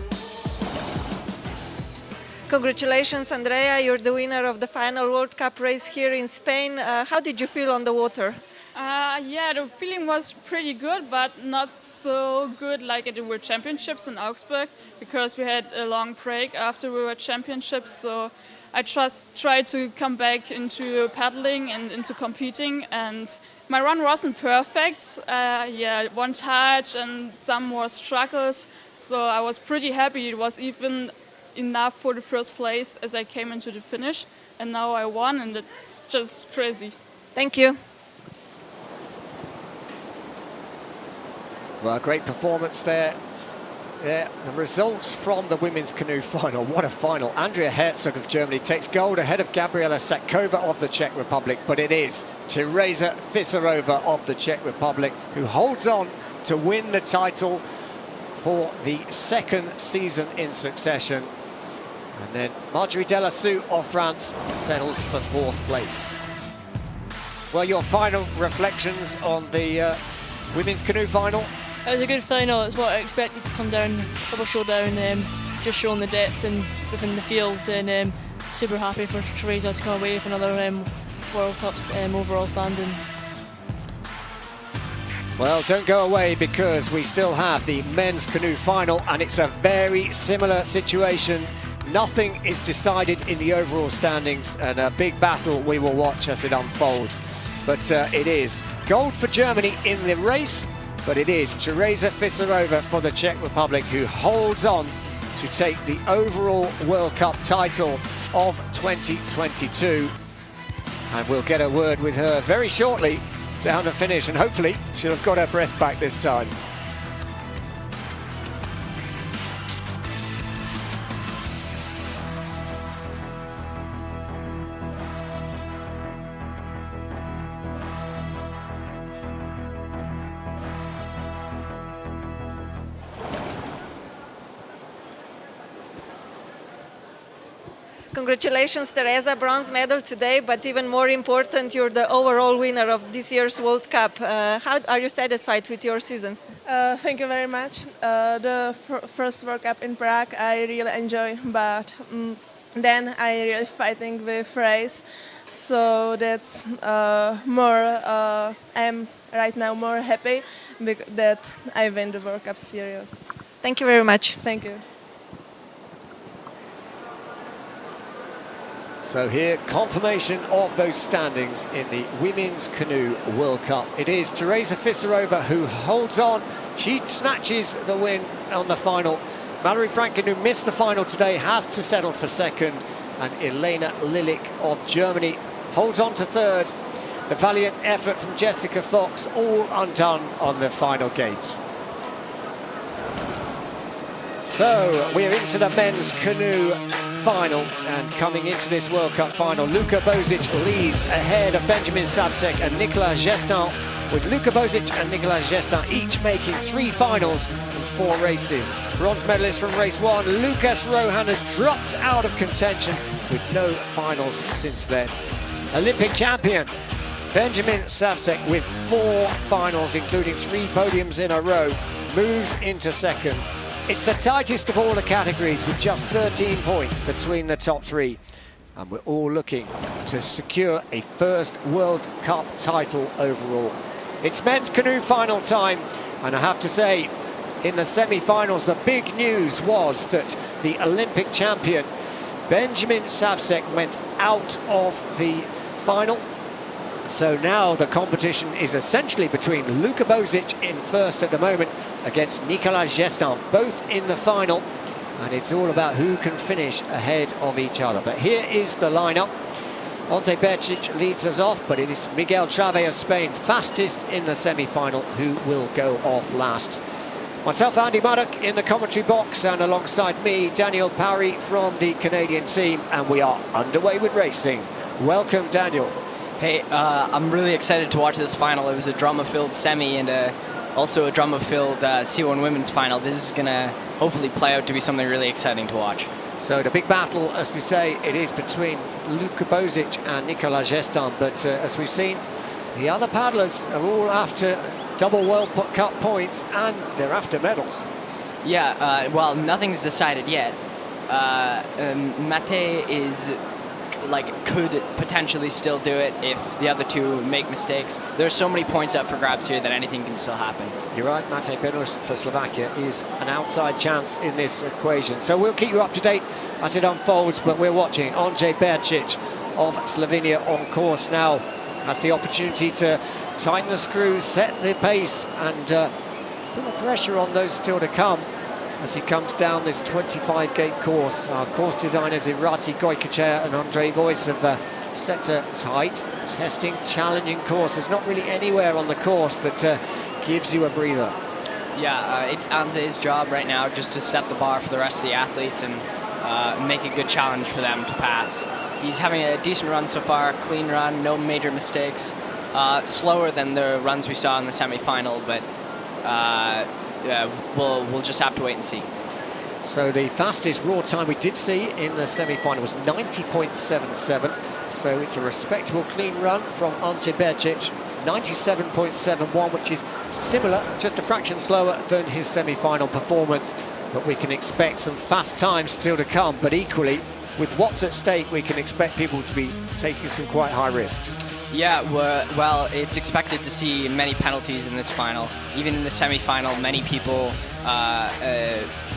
[SPEAKER 3] Congratulations, Andrea. You're the winner of the final World Cup race here in Spain. How did you feel on the water?
[SPEAKER 5] Yeah, the feeling was pretty good, but not so good like at the World Championships in Augsburg, because we had a long break after the World Championships. So I tried to come back into paddling and into competing, and my run wasn't perfect. Yeah, one touch and some more struggles. So I was pretty happy. It was even enough for the first place as I came into the finish, and now I won, and it's just crazy.
[SPEAKER 3] Thank you.
[SPEAKER 1] Well, great performance there. Yeah, the results from the women's canoe final. What a final. Andrea Herzog of Germany takes gold ahead of Gabriela Satkova of the Czech Republic, but it is Teresa Fisarova of the Czech Republic who holds on to win the title for the second season in succession. And then Marjorie Delassou of France settles for 4th place. Well, your final reflections on the women's canoe final?
[SPEAKER 2] It was a good final. It's what I expected to come down, double showdown, just showing the depth and within the field, and super happy for Teresa to come away with another World Cup's overall standings.
[SPEAKER 1] Well, don't go away, because we still have the men's canoe final, and it's a very similar situation. Nothing is decided in the overall standings, and a big battle we will watch as it unfolds. But it is gold for Germany in the race, but it is Teresa Fisarova for the Czech Republic who holds on to take the overall World Cup title of 2022. And we'll get a word with her very shortly down the finish, and hopefully she'll have got her breath back this time.
[SPEAKER 3] Congratulations, Teresa, bronze medal today, but even more important, you're the overall winner of this year's World Cup. How are you satisfied with your seasons?
[SPEAKER 4] Thank you very much. The first World Cup in Prague I really enjoy, but then I really fighting with race, so that's I'm right now more happy that I win the World Cup series.
[SPEAKER 3] Thank you very much.
[SPEAKER 4] Thank you.
[SPEAKER 1] So here, confirmation of those standings in the Women's Canoe World Cup. It is Teresa Fisarova who holds on. She snatches the win on the final. Mallory Franklin, who missed the final today, has to settle for second. And Elena Lilik of Germany holds on to third. The valiant effort from Jessica Fox all undone on the final gate. So we're into the men's canoe final, and coming into this World Cup final, Luka Bozic leads ahead of Benjamin Sabsek and Nicolas Gestin, with Luka Bozic and Nicolas Gestin each making 3 finals and 4 races. Bronze medalist from race 1, Lucas Rohan has dropped out of contention with no finals since then. Olympic champion Benjamin Savcek with 4 finals, including 3 podiums in a row, moves into second. It's the tightest of all the categories with just 13 points between the top 3. And we're all looking to secure a first World Cup title overall. It's men's canoe final time, and I have to say, in the semi-finals, the big news was that the Olympic champion Benjamin Savcek went out of the final. So now the competition is essentially between Luka Bozic in first at the moment against Nicolas Gestin, both in the final. And it's all about who can finish ahead of each other. But here is the lineup. Ante Bercic leads us off, but it is Miguel Trave of Spain, fastest in the semi-final, who will go off last. Myself, Andy Muddock, in the commentary box, and alongside me, Daniel Parry from the Canadian team, and we are underway with racing. Welcome, Daniel.
[SPEAKER 6] Hey, I'm really excited to watch this final. It was a drama-filled semi and also a drama-filled C1 women's final. This is going to hopefully play out to be something really exciting to watch.
[SPEAKER 1] So the big battle, as we say, it is between Luka Bozic and Nicolas Gestin, but as we've seen, the other paddlers are all after double World Cup points and they're after medals.
[SPEAKER 6] Yeah, well, nothing's decided yet. Mate is could potentially still do it if the other two make mistakes. There's so many points up for grabs here that anything can still happen.
[SPEAKER 1] You're right, Mate Benos for Slovakia is an outside chance in this equation. So we'll keep you up to date as it unfolds, but we're watching Ante Bercic of Slovenia on course now. Has the opportunity to tighten the screws, set the pace, and put the pressure on those still to come as he comes down this 25-gate course. Our course designers Irati Goikachea and Andre Voice have set a tight, testing, challenging course. There's not really anywhere on the course that gives you a breather.
[SPEAKER 6] Yeah, it's Anze's job right now just to set the bar for the rest of the athletes and make a good challenge for them to pass. He's having a decent run so far, clean run, no major mistakes. Slower than the runs we saw in the semi-final, but we'll just have to wait and see.
[SPEAKER 1] So the fastest raw time we did see in the semi-final was 90.77. So it's a respectable clean run from Ante Bercic, 97.71, which is similar, just a fraction slower than his semi-final performance. But we can expect some fast times still to come. But equally, with what's at stake, we can expect people to be taking some quite high risks.
[SPEAKER 6] Yeah, well, it's expected to see many penalties in this final. Even in the semi-final, many people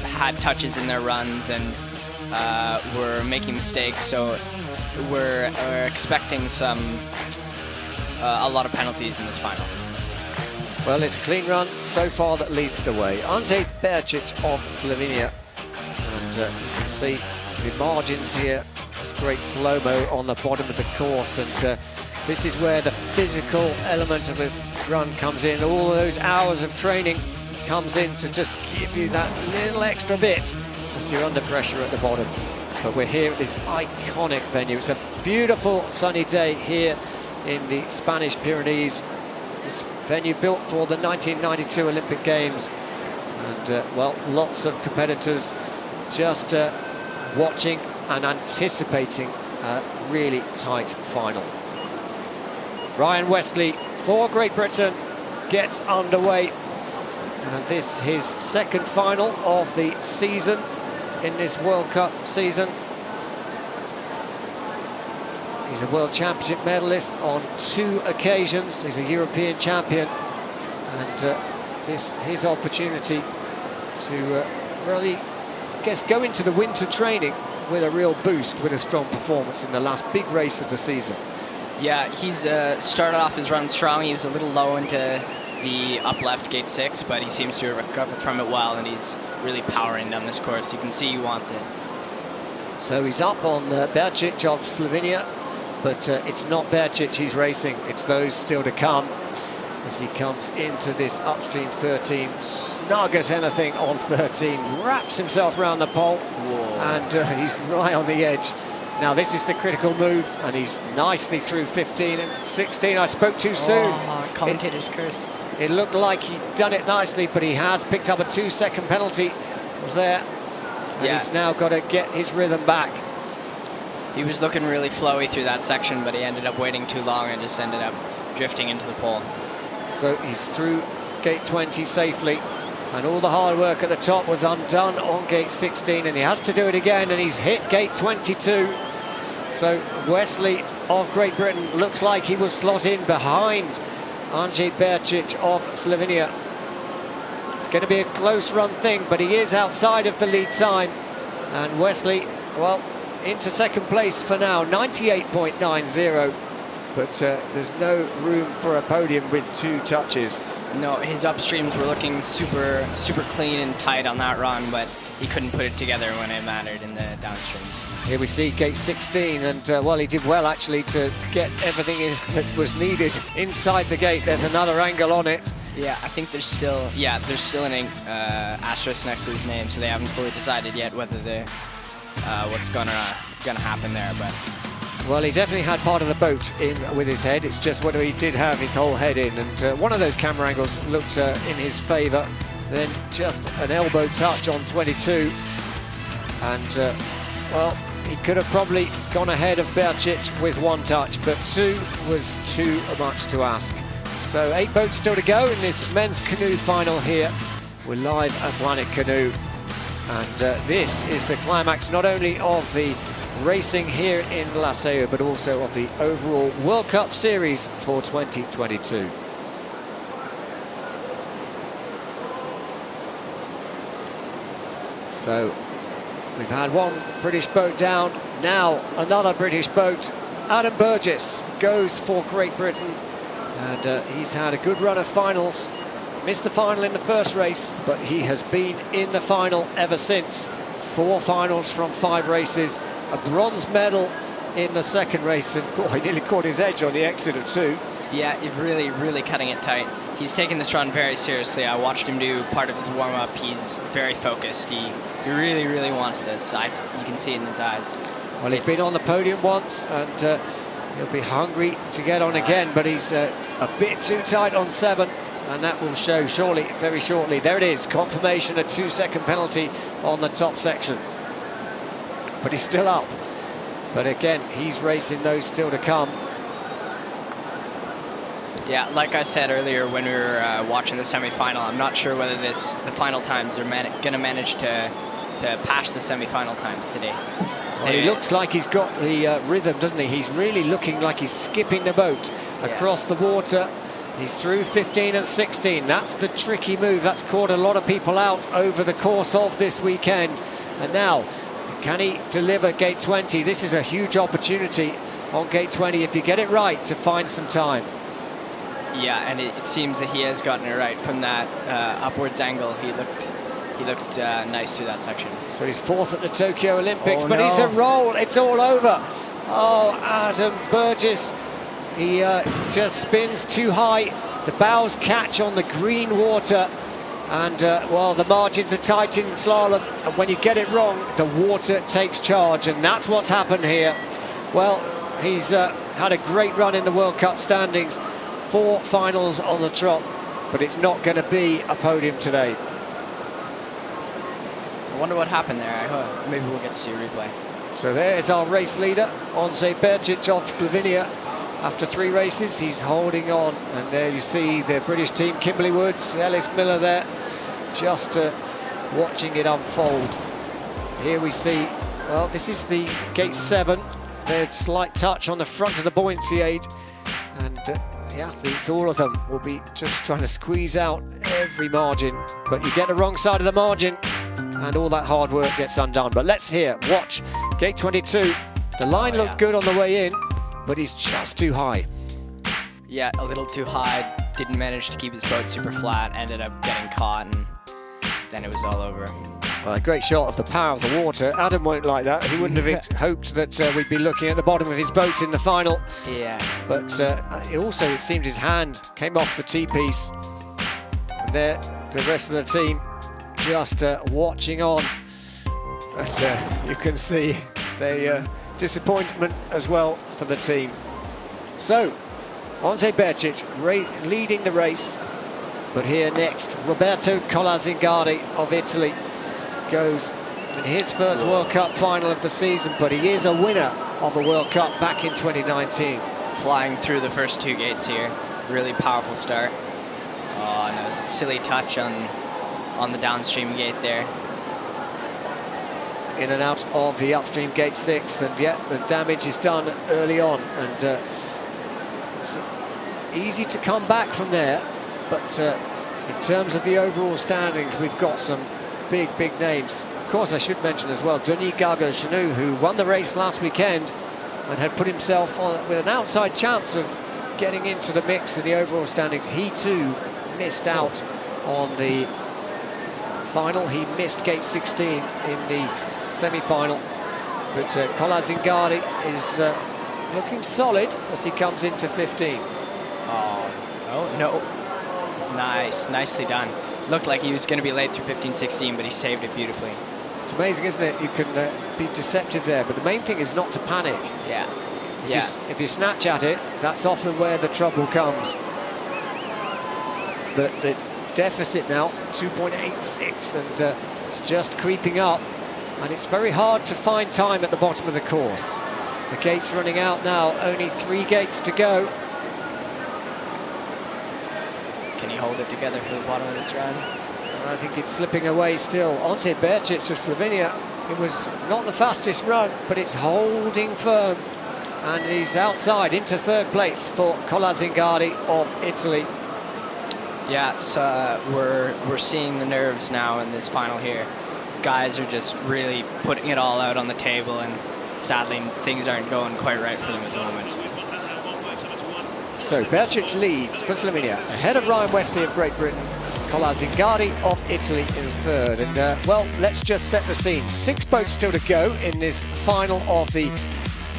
[SPEAKER 6] had touches in their runs and were making mistakes. So we're expecting a lot of penalties in this final.
[SPEAKER 1] Well, it's a clean run so far that leads the way. Ante Bercic of Slovenia. And you can see the margins here. It's great slow-mo on the bottom of the course. And this is where the physical element of the run comes in. All those hours of training comes in to just give you that little extra bit as you're under pressure at the bottom. But we're here at this iconic venue. It's a beautiful sunny day here in the Spanish Pyrenees. This venue built for the 1992 Olympic Games. And, well, lots of competitors just watching and anticipating a really tight final. Ryan Wesley for Great Britain gets underway, and this his second final of the season in this World Cup season. He's a World Championship medalist on 2 occasions. He's a European champion, and this his opportunity to really, I guess, go into the winter training with a real boost, with a strong performance in the last big race of the season.
[SPEAKER 6] Yeah, he's started off his run strong. He was a little low into the up left gate 6, but he seems to have recovered from it well, and he's really powering down this course. You can see he wants it.
[SPEAKER 1] So he's up on Bercic of Slovenia, but it's not Bercic he's racing, it's those still to come as he comes into this upstream 13, snug as anything on 13, wraps himself around the pole. Whoa. And he's right on the edge. Now this is the critical move, and he's nicely through 15 and 16. I spoke too soon.
[SPEAKER 6] Oh, commentator's curse.
[SPEAKER 1] It looked like he'd done it nicely, but he has picked up a 2-second penalty there. And he's now got to get his rhythm back.
[SPEAKER 6] He was looking really flowy through that section, but he ended up waiting too long and just ended up drifting into the pole.
[SPEAKER 1] So he's through gate 20 safely, and all the hard work at the top was undone on gate 16, and he has to do it again, and he's hit gate 22. So Wesley of Great Britain looks like he will slot in behind Andrzej Bercic of Slovenia. It's going to be a close run thing, but he is outside of the lead time, and Wesley, well, into second place for now, 98.90, but there's no room for a podium with 2 touches.
[SPEAKER 6] No, his upstreams were looking super clean and tight on that run, but he couldn't put it together when it mattered in the downstreams.
[SPEAKER 1] Here we see gate 16, and well, he did well actually to get everything that was needed inside the gate. There's another angle on it.
[SPEAKER 6] Yeah, I think there's still an asterisk next to his name, so they haven't fully decided yet whether what's gonna happen there. But
[SPEAKER 1] well, he definitely had part of the boat in with his head. It's just whether he did have his whole head in, and one of those camera angles looked in his favour. Then just an elbow touch on 22, and well, he could have probably gone ahead of Bercic with 1 touch, but 2 was too much to ask. So 8 boats still to go in this men's canoe final here. We're live at Planet Canoe, and this is the climax not only of the racing here in La Seo, but also of the overall World Cup Series for 2022. So we've had 1 British boat down, now another British boat. Adam Burgess goes for Great Britain, and he's had a good run of finals. Missed the final in the first race, but he has been in the final ever since. 4 finals from 5 races, a bronze medal in the second race, and boy, he nearly caught his edge on the exit of 2.
[SPEAKER 6] yeah, he's really cutting it tight. He's taking this run very seriously. I watched him do part of his warm-up. He's very focused. He really wants this. You can see it in his eyes.
[SPEAKER 1] Well, he's been on the podium once, and he'll be hungry to get on again, but he's a bit too tight on 7, and that will show surely, very shortly. There it is, confirmation, a 2-second penalty on the top section. But he's still up. But again, he's racing those still to come.
[SPEAKER 6] Yeah, like I said earlier when we were watching the semi-final, I'm not sure whether the final times are going to manage to pass the semi-final times today.
[SPEAKER 1] Well, he looks like he's got the rhythm, doesn't he? He's really looking like he's skipping the boat across the water. He's through 15 and 16. That's the tricky move. That's caught a lot of people out over the course of this weekend. And now, can he deliver gate 20? This is a huge opportunity on gate 20 if you get it right to find some time.
[SPEAKER 6] Yeah, and it seems that he has gotten it right from that upwards angle. He looked nice through that section.
[SPEAKER 1] So he's 4th at the Tokyo Olympics, but
[SPEAKER 6] no.
[SPEAKER 1] he's a roll. It's all over. Oh, Adam Burgess. He just spins too high. The bows catch on the green water. And, well, the margins are tight in slalom. And when you get it wrong, the water takes charge. And that's what's happened here. Well, he's had a great run in the World Cup standings. 4 finals on the trot. But it's not going to be a podium today.
[SPEAKER 6] I wonder what happened there. Maybe we'll get to see a replay.
[SPEAKER 1] So there's our race leader, Andrzej Bercic of Slovenia. After 3 races, he's holding on. And there you see the British team, Kimberly Woods, Ellis Miller there, just watching it unfold. Here we see, well, this is the gate 7. There's a slight touch on the front of the buoyancy aid. And the athletes, all of them, will be just trying to squeeze out every margin. But you get the wrong side of the margin, and all that hard work gets undone. But let's watch gate 22. The line looked good on the way in, but he's just too high.
[SPEAKER 6] Yeah, a little too high. Didn't manage to keep his boat super flat. Ended up getting caught, and then it was all over.
[SPEAKER 1] Well, a great shot of the power of the water. Adam won't like that. He wouldn't have hoped that we'd be looking at the bottom of his boat in the final.
[SPEAKER 6] Yeah.
[SPEAKER 1] But it seemed his hand came off the T-piece. And there, the rest of the team just watching on. But you can see the disappointment as well for the team. So, Andrzej Bercic leading the race. But here next, Roberto Colazingardi of Italy goes in his first World Cup final of the season, but he is a winner of the World Cup back in 2019.
[SPEAKER 6] Flying through the first 2 gates here. Really powerful start. Oh, and a silly touch on the downstream gate there.
[SPEAKER 1] In and out of the upstream gate 6, and yet the damage is done early on, and it's easy to come back from there. But in terms of the overall standings, we've got some big names. Of course, I should mention as well Denis Gargaud-Canoe, who won the race last weekend and had put himself on with an outside chance of getting into the mix in the overall standings. He too missed out on the final. He missed gate 16 in the semi-final. But Colazingardi is looking solid as he comes into 15.
[SPEAKER 6] Oh, no. Nicely done. Looked like he was going to be late through 15-16, but he saved it beautifully.
[SPEAKER 1] It's amazing, isn't it? You can be deceptive there, but the main thing is not to panic.
[SPEAKER 6] Yeah.
[SPEAKER 1] If you snatch at it, that's often where the trouble comes. But the deficit now, 2.86, and it's just creeping up. And it's very hard to find time at the bottom of the course. The gate's running out now, only 3 gates to go.
[SPEAKER 6] Can he hold it together for the bottom of this round?
[SPEAKER 1] I think it's slipping away still. Ante Bercic of Slovenia, it was not the fastest run, but it's holding firm. And he's outside into 3rd place for Colazingardi of Italy.
[SPEAKER 6] Yeah, it's, we're seeing the nerves now in this final here. Guys are just really putting it all out on the table, and sadly things aren't going quite right for them at the moment.
[SPEAKER 1] So Bercic leads for Slovenia, ahead of Ryan Wesley of Great Britain. Colazingardi of Italy in 3rd. And well, let's just set the scene. 6 boats still to go in this final of the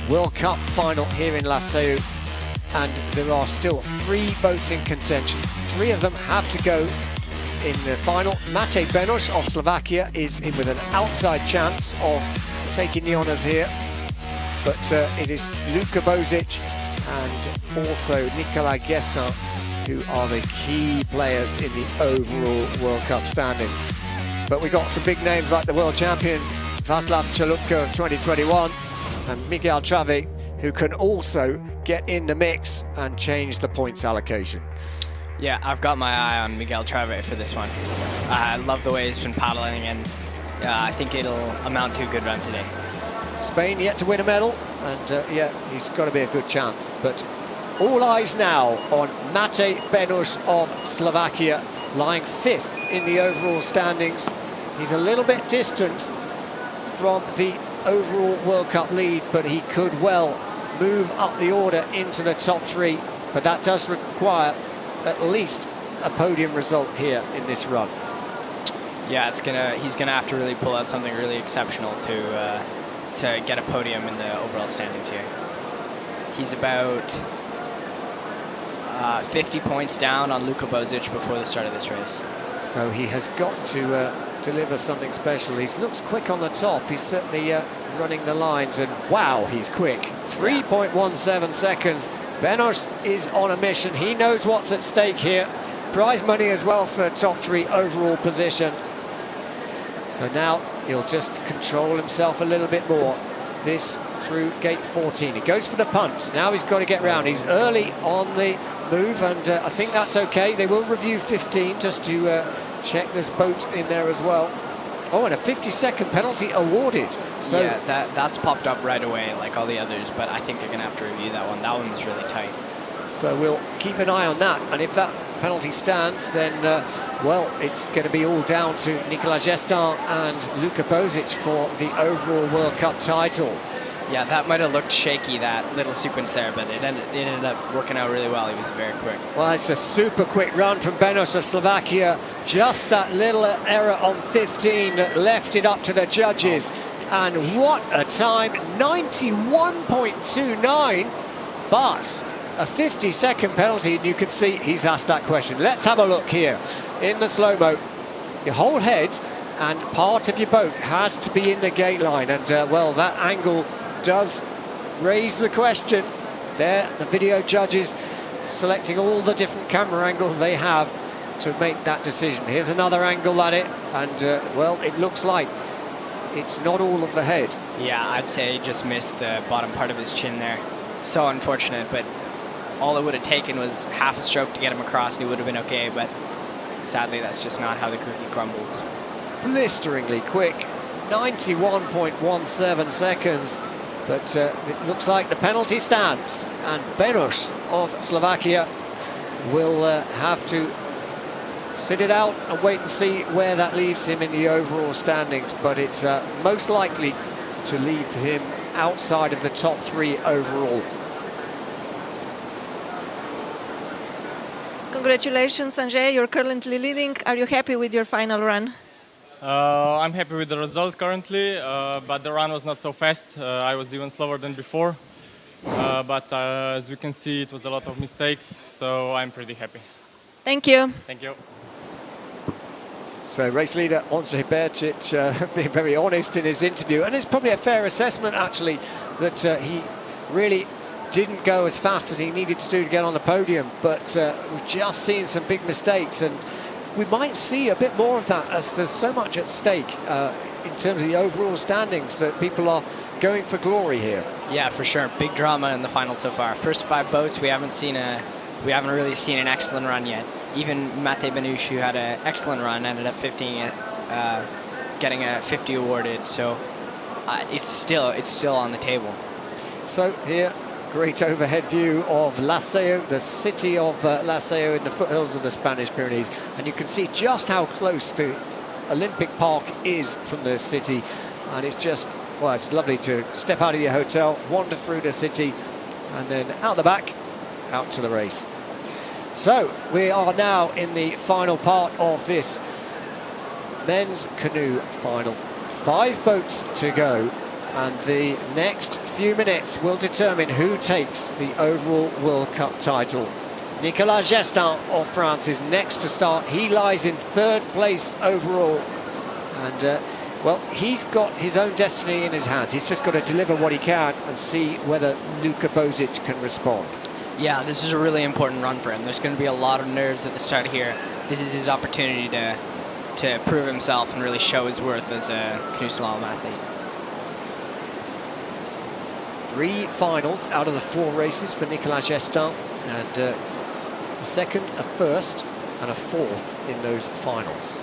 [SPEAKER 1] World Cup final here in La Seu, and there are still 3 boats in contention. 3 of them have to go in the final. Matej Benoš of Slovakia is in with an outside chance of taking the honours here, but it is Luka Bozic and also Nicolas Guessin who are the key players in the overall World Cup standings. But we got some big names like the world champion Václav Čelupka of 2021 and Miguel Trave, who can also get in the mix and change the points allocation.
[SPEAKER 6] Yeah, I've got my eye on Miguel Trave for this one. I love the way he's been paddling, and I think it'll amount to a good run today.
[SPEAKER 1] Spain yet to win a medal, and yeah, he's got to be a good chance. But all eyes now on Matej Benoš of Slovakia, lying 5th in the overall standings. He's a little bit distant from the overall World Cup lead, but he could well move up the order into the top 3. But that does require at least a podium result here in this run.
[SPEAKER 6] Yeah, he's gonna have to really pull out something really exceptional to get a podium in the overall standings here. He's about 50 points down on Luka Bozic before the start of this race.
[SPEAKER 1] So he has got to deliver something special. He looks quick on the top. He's certainly running the lines, and wow, he's quick. 3.17 seconds. Benoš is on a mission. He knows what's at stake here. Prize money as well for top 3 overall position. So now he'll just control himself a little bit more. This through gate 14. He goes for the punt. Now he's got to get round. He's early on the move, and I think that's okay. They will review 15 just to check this boat in there as well. Oh, and a 50-second penalty awarded. So
[SPEAKER 6] yeah, that's popped up right away like all the others, but I think they're going to have to review that one. That one was really tight.
[SPEAKER 1] So we'll keep an eye on that, and if that penalty stands, then well, it's going to be all down to Nicolas Guessin and Luka Bozic for the overall World Cup title.
[SPEAKER 6] Yeah, that might have looked shaky, that little sequence there, but it ended up working out really well. He was very quick.
[SPEAKER 1] Well, it's a super quick run from Benoš of Slovakia. Just that little error on 15 that left it up to the judges. And what a time, 91.29, but a 50-second penalty, and you can see he's asked that question. Let's have a look here in the slow-mo. Your whole head and part of your boat has to be in the gate line, and well, that angle does raise the question. There, the video judges selecting all the different camera angles they have to make that decision. Here's another angle at it, and well, it looks like it's not all of the head.
[SPEAKER 6] Yeah, I'd say he just missed the bottom part of his chin there. So unfortunate, but all it would have taken was half a stroke to get him across and he would have been okay, but sadly that's just not how the cookie crumbles.
[SPEAKER 1] Blisteringly quick, 91.17 seconds, but it looks like the penalty stands, and Benos of Slovakia will have to sit it out and wait and see where that leaves him in the overall standings, but it's most likely to leave him outside of the top 3 overall.
[SPEAKER 3] Congratulations, Sanjay. You're currently leading. Are you happy with your final run?
[SPEAKER 7] I'm happy with the result currently, but the run was not so fast. I was even slower than before. But as we can see, it was a lot of mistakes, so I'm pretty happy.
[SPEAKER 3] Thank you.
[SPEAKER 7] Thank you.
[SPEAKER 1] So race leader Ondřej Berčič being very honest in his interview, and it's probably a fair assessment actually that he really didn't go as fast as he needed to do to get on the podium, but we've just seen some big mistakes, and we might see a bit more of that as there's so much at stake in terms of the overall standings that people are going for glory here.
[SPEAKER 6] Yeah, for sure. Big drama in the final so far. First 5 boats, we haven't really seen an excellent run yet. Even Mate Benush, who had an excellent run, ended up getting a 50 awarded. So it's still on the table.
[SPEAKER 1] So here, great overhead view of Laseo, the city of Laseo in the foothills of the Spanish Pyrenees, and you can see just how close the Olympic Park is from the city, and it's just, well, it's lovely to step out of your hotel, wander through the city, and then out the back, out to the race. So we are now in the final part of this men's canoe final. 5 boats to go, and the next few minutes will determine who takes the overall World Cup title. Nicolas Gestin of France is next to start. He lies in 3rd place overall, and well, he's got his own destiny in his hands. He's just got to deliver what he can and see whether Luka Božič can respond.
[SPEAKER 6] Yeah, this is a really important run for him. There's going to be a lot of nerves at the start here. This is his opportunity to prove himself and really show his worth as a canoe slalom athlete.
[SPEAKER 1] 3 finals out of the 4 races for Nicolas Gestin, and a 2nd, a 1st and a 4th in those finals.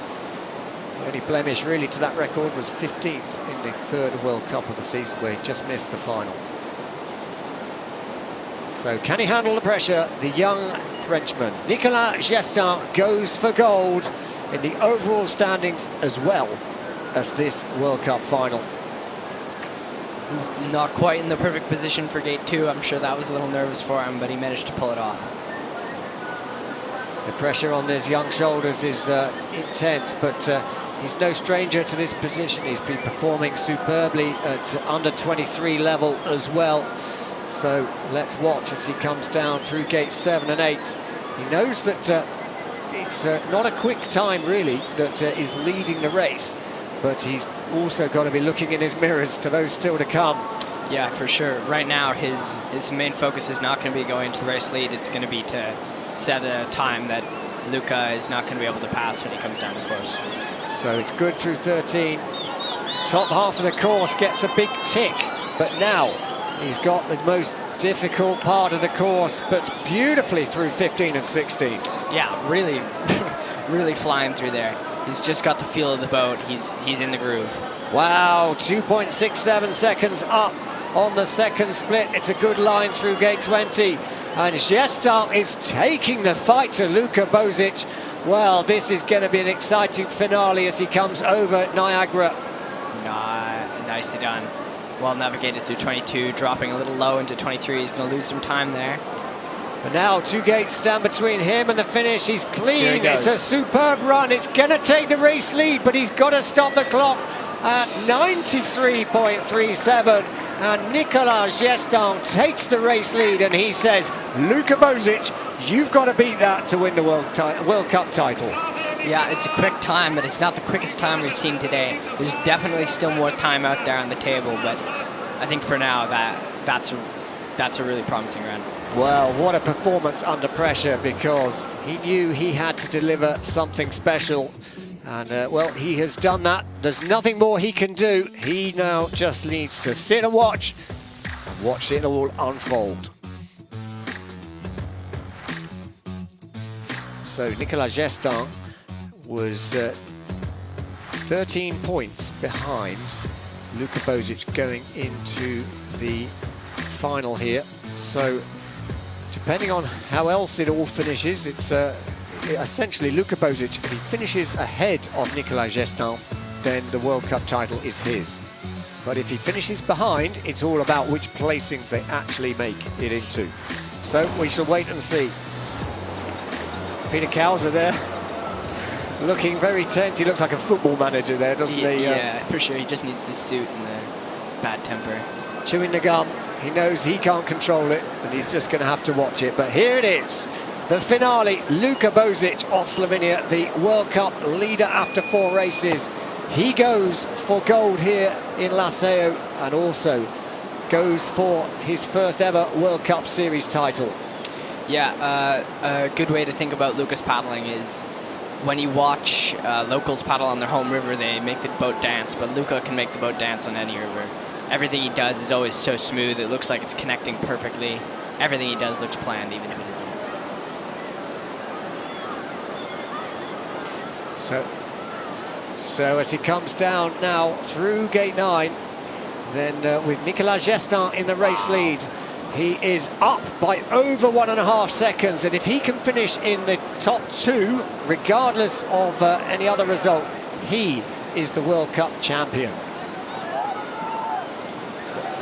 [SPEAKER 1] The only blemish really to that record was 15th in the 3rd World Cup of the season, where he just missed the final. So can he handle the pressure, the young Frenchman? Nicolas Gestin goes for gold in the overall standings as well as this World Cup final.
[SPEAKER 6] Not quite in the perfect position for gate 2. I'm sure that was a little nervous for him, but he managed to pull it off.
[SPEAKER 1] The pressure on his young shoulders is intense, but he's no stranger to this position. He's been performing superbly at under 23 level as well. So let's watch as he comes down through gate 7 and 8. He knows that it's not a quick time really that is leading the race, but he's also got to be looking in his mirrors to those still to come.
[SPEAKER 6] Yeah, for sure. Right now his main focus is not going to be going to the race lead. It's going to be to set a time that Luka is not going to be able to pass when he comes down the course.
[SPEAKER 1] So it's good through 13. Top half of the course gets a big tick, but now he's got the most difficult part of the course, but beautifully through 15 and 16.
[SPEAKER 6] Yeah, really, really flying through there. He's just got the feel of the boat. He's in the groove.
[SPEAKER 1] Wow, 2.67 seconds up on the 2nd split. It's a good line through gate 20. And Gestin is taking the fight to Luka Božič. Well, this is going to be an exciting finale as he comes over Niagara.
[SPEAKER 6] Nicely done. Well navigated through 22, dropping a little low into 23. He's going to lose some time there.
[SPEAKER 1] But now 2 gates stand between him and the finish. He's clean.
[SPEAKER 6] He
[SPEAKER 1] it's a superb run. It's going to take the race lead, but he's got to stop the clock at 93.37. And Nicolas Gestin takes the race lead, and he says, Luka Božič, you've got to beat that to win the World Cup title.
[SPEAKER 6] Yeah, it's a quick time, but it's not the quickest time we've seen today. There's definitely still more time out there on the table, but I think for now that's that's a really promising run.
[SPEAKER 1] Well, what a performance under pressure, because he knew he had to deliver something special. And, well, he has done that. There's nothing more he can do. He now just needs to sit and watch it all unfold. So Nicolas Gestin was 13 points behind Luka Božič going into the final here. So depending on how else it all finishes, it's essentially Luka Božič, if he finishes ahead of Nicolas Gestin, then the World Cup title is his. But if he finishes behind, it's all about which placings they actually make it into. So we shall wait and see. Peter Kauser there, looking very tense. He looks like a football manager there, doesn't he?
[SPEAKER 6] Yeah, for sure. He just needs the suit and the bad temper.
[SPEAKER 1] Chewing the gum. He knows he can't control it, and he's just going to have to watch it. But here it is, the finale. Luka Božič of Slovenia, the World Cup leader after 4 races. He goes for gold here in Laseo, and also goes for his first ever World Cup Series title.
[SPEAKER 6] Yeah, a good way to think about Luka's paddling is when you watch locals paddle on their home river, they make the boat dance, but Luka can make the boat dance on any river. Everything he does is always so smooth. It looks like it's connecting perfectly. Everything he does looks planned, even if it isn't.
[SPEAKER 1] So as he comes down now through gate 9, then with Nicolas Gestin in the race lead, he is up by over 1.5 seconds, and if he can finish in the top 2, regardless of any other result, he is the World Cup champion.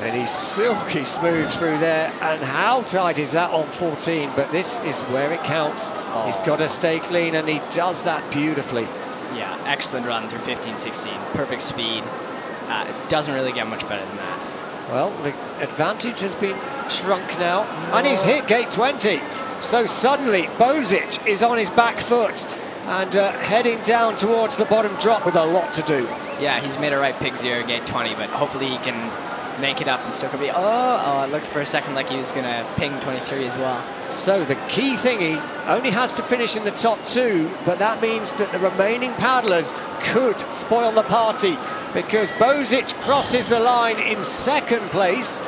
[SPEAKER 1] And he's silky smooth through there, and how tight is that on 14? But this is where it counts. Oh. He's got to stay clean, and he does that beautifully.
[SPEAKER 6] Yeah, excellent run through 15-16, perfect speed. It doesn't really get much better than that.
[SPEAKER 1] Well, the advantage has been shrunk now, and he's hit gate 20. So suddenly, Božič is on his back foot and heading down towards the bottom drop with a lot to do.
[SPEAKER 6] Yeah, he's made a right pig zero gate 20, but hopefully he can make it up and still could be. Oh, it looked for a second like he was going to ping 23 as well.
[SPEAKER 1] So the key thing, he only has to finish in the top 2, but that means that the remaining paddlers could spoil the party, because Božič crosses the line in 2nd place,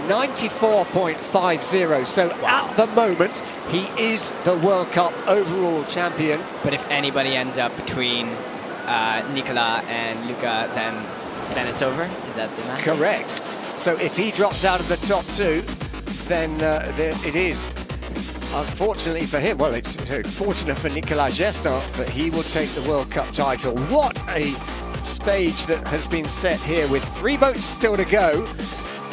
[SPEAKER 1] 94.50. So at the moment, he is the World Cup overall champion.
[SPEAKER 6] But if anybody ends up between Nicola and Luka, then it's over? Is that the match?
[SPEAKER 1] Correct. So if he drops out of the top 2, then it is. Unfortunately for him, well, it's fortunate for Nicolas Gestin that he will take the World Cup title. What a stage that has been set here with 3 boats still to go.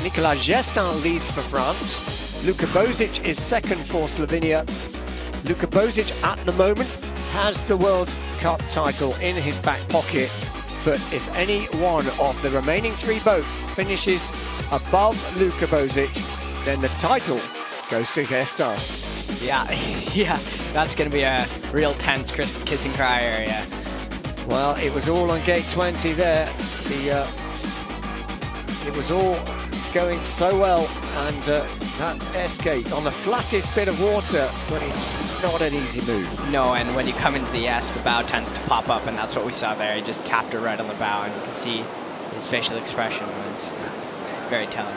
[SPEAKER 1] Nicolas Gestin leads for France. Luka Božič is 2nd for Slovenia. Luka Božič at the moment has the World Cup title in his back pocket. But if any one of the remaining 3 boats finishes above Luka Božič, then the title goes to Gestin.
[SPEAKER 6] Yeah, that's going to be a real tense kiss and cry area.
[SPEAKER 1] Well, it was all on gate 20 there. It was all going so well, and that S-gate on the flattest bit of water, but it's not an easy move.
[SPEAKER 6] No, and when you come into the S, the bow tends to pop up, and that's what we saw there. He just tapped her right on the bow, and you can see his facial expression was very telling.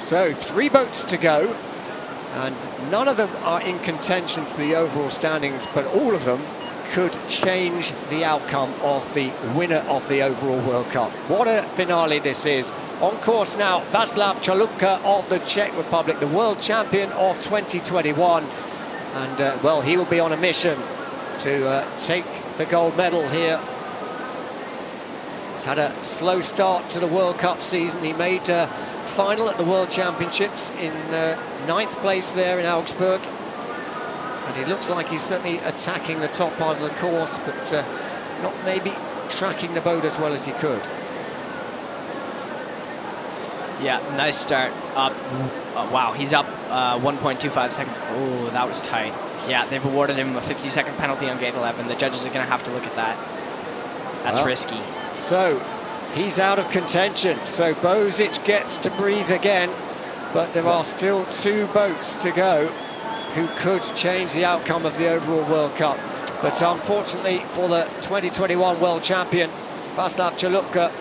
[SPEAKER 1] So 3 boats to go, and none of them are in contention for the overall standings, but all of them could change the outcome of the winner of the overall World Cup. What a finale this is. On course now, Václav Chalupka of the Czech Republic, the world champion of 2021. And, well, he will be on a mission to take the gold medal here. He's had a slow start to the World Cup season. He made final at the World Championships in 9th place there in Augsburg. And he looks like he's certainly attacking the top part of the course, but not maybe tracking the boat as well as he could.
[SPEAKER 6] Yeah, nice start. Up. Wow, he's up 1.25 seconds. Oh, that was tight. Yeah, they've awarded him a 50-second penalty on gate 11. The judges are going to have to look at that. That's risky.
[SPEAKER 1] So he's out of contention. So Božič gets to breathe again. but there are still 2 boats to go who could change the outcome of the overall World Cup. But unfortunately for the 2021 world champion, Václav Čelutka,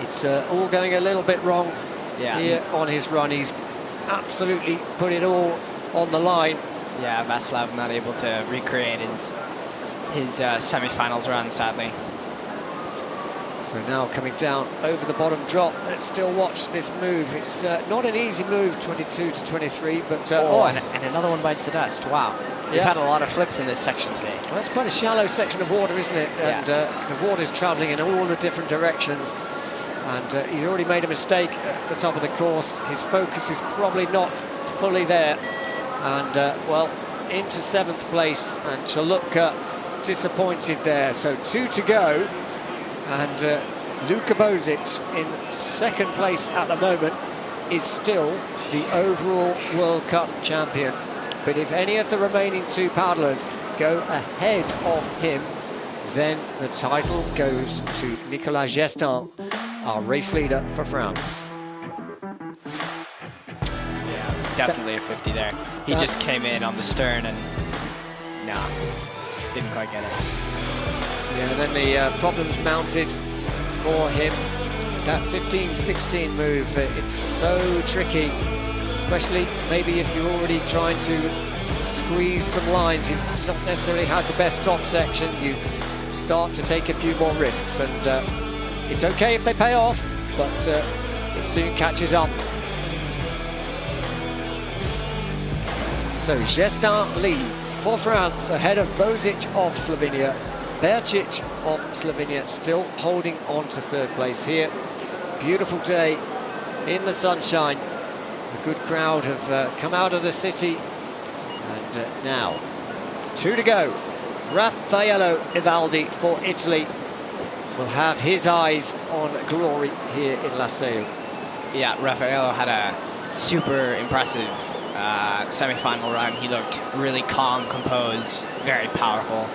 [SPEAKER 1] it's all going a little bit wrong here on his run. He's absolutely put it all on the line.
[SPEAKER 6] Yeah, Václav not able to recreate his semi-finals run, sadly.
[SPEAKER 1] So now coming down over the bottom drop. Let's still watch this move. It's not an easy move, 22 to 23, but...
[SPEAKER 6] and another one bites the dust. Wow. We've had a lot of flips in this section today.
[SPEAKER 1] Well, that's quite a shallow section of water, isn't it?
[SPEAKER 6] Yeah.
[SPEAKER 1] And the water's travelling in all the different directions. And he's already made a mistake at the top of the course. His focus is probably not fully there. And, well, into 7th place. And Čelutka disappointed there. So 2 to go. And Luka Božič in 2nd place at the moment is still the overall World Cup champion. But if any of the remaining 2 paddlers go ahead of him, then the title goes to Nicolas Gestin, our race leader for France.
[SPEAKER 6] Yeah, definitely a 50 there. He just came in on the stern and didn't quite get it.
[SPEAKER 1] Yeah, and then the problems mounted for him. That 15-16 move, it's so tricky, especially maybe if you're already trying to squeeze some lines. You've not necessarily had the best top section. You start to take a few more risks, and it's okay if they pay off, but it soon catches up. So Gestin leads for France ahead of Božič of Slovenia. Berčič of Slovenia still holding on to 3rd place here. Beautiful day in the sunshine. A good crowd have come out of the city. And now, 2 to go. Raffaello Ivaldi for Italy will have his eyes on glory here in Laseu.
[SPEAKER 6] Yeah, Raffaello had a super impressive semi-final run. He looked really calm, composed, very powerful.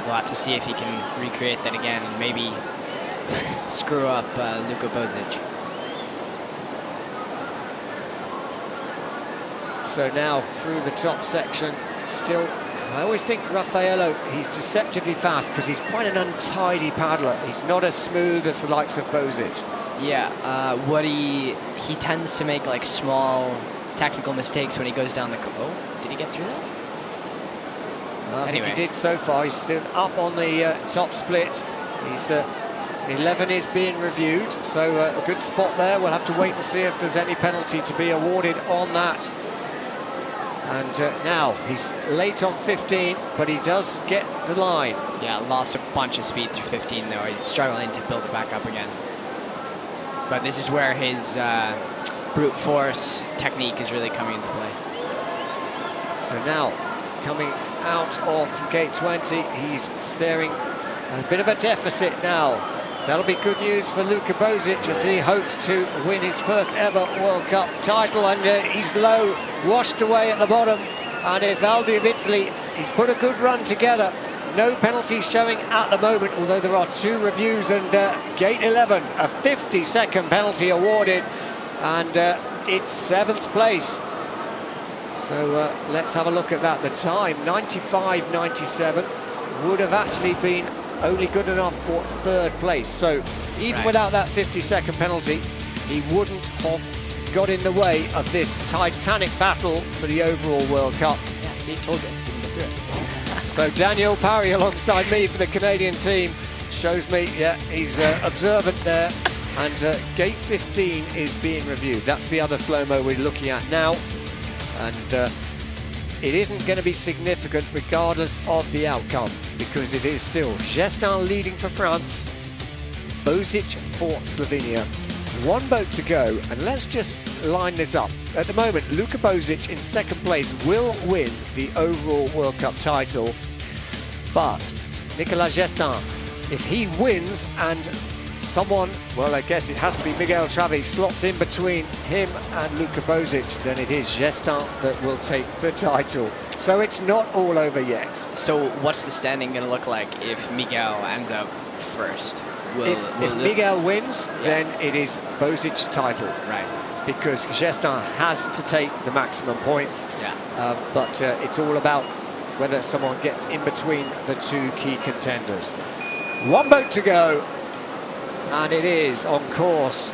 [SPEAKER 6] We'll have to see if he can recreate that again and maybe screw up Luka Božič.
[SPEAKER 1] So now through the top section, still, I always think Raffaello, he's deceptively fast because he's quite an untidy paddler. He's not as smooth as the likes of Božič.
[SPEAKER 6] Yeah, what he tends to make like small technical mistakes when he goes down the... Oh, did he get through that?
[SPEAKER 1] I think he did so far. He's still up on the top split. He's 11 is being reviewed, so a good spot there. We'll have to wait and see if there's any penalty to be awarded on that. And now he's late on 15, but he does get the line.
[SPEAKER 6] Yeah, lost a bunch of speed through 15 though. He's struggling to build it back up again. But this is where his brute force technique is really coming into play.
[SPEAKER 1] So now, coming out of gate 20, he's staring at a bit of a deficit now. That'll be good news for Luka Božič as he hopes to win his first ever World Cup title, and he's low, washed away at the bottom. And Ivaldi of Italy, he's put a good run together. No penalties showing at the moment, although there are 2 reviews, and gate 11, a 50-second penalty awarded, and it's 7th place. So let's have a look at that. The time, 95.97, would have actually been only good enough for 3rd place. So even without that 50-second penalty, he wouldn't have got in the way of this titanic battle for the overall World Cup.
[SPEAKER 6] Yeah, see, told you, didn't get through it.
[SPEAKER 1] So Daniel Parry alongside me for the Canadian team shows me, yeah, he's observant there. And gate 15 is being reviewed. That's the other slow-mo we're looking at now. And it isn't going to be significant regardless of the outcome, because it is still Gestin leading for France, Božič for Slovenia. 1 boat to go, and let's just line this up. At the moment, Luka Božič in 2nd place will win the overall World Cup title, but Nicolas Gestin, if he wins and someone, well, I guess it has to be Miguel Travi, slots in between him and Luka Božič, then it is Gestin that will take the title. So it's not all over yet.
[SPEAKER 6] So what's the standing going to look like if Miguel ends up first?
[SPEAKER 1] If Miguel wins, then it is Božič's title.
[SPEAKER 6] Right.
[SPEAKER 1] because Gestin has to take the maximum points.
[SPEAKER 6] Yeah.
[SPEAKER 1] But it's all about whether someone gets in between the two key contenders. One boat to go, and it is on course.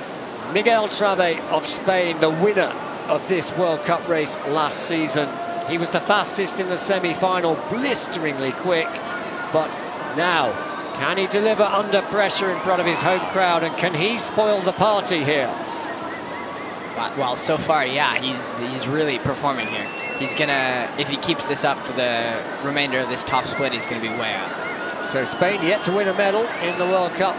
[SPEAKER 1] Miguel Trave of Spain, the winner of this World Cup race last season. He was the fastest in the semi-final, blisteringly quick, but now, can he deliver under pressure in front of his home crowd, and can he spoil the party here?
[SPEAKER 6] Well, so far, yeah, he's really performing here. He's gonna, if he keeps this up for the remainder of this top split, he's gonna be way up.
[SPEAKER 1] So Spain yet to win a medal in the World Cup,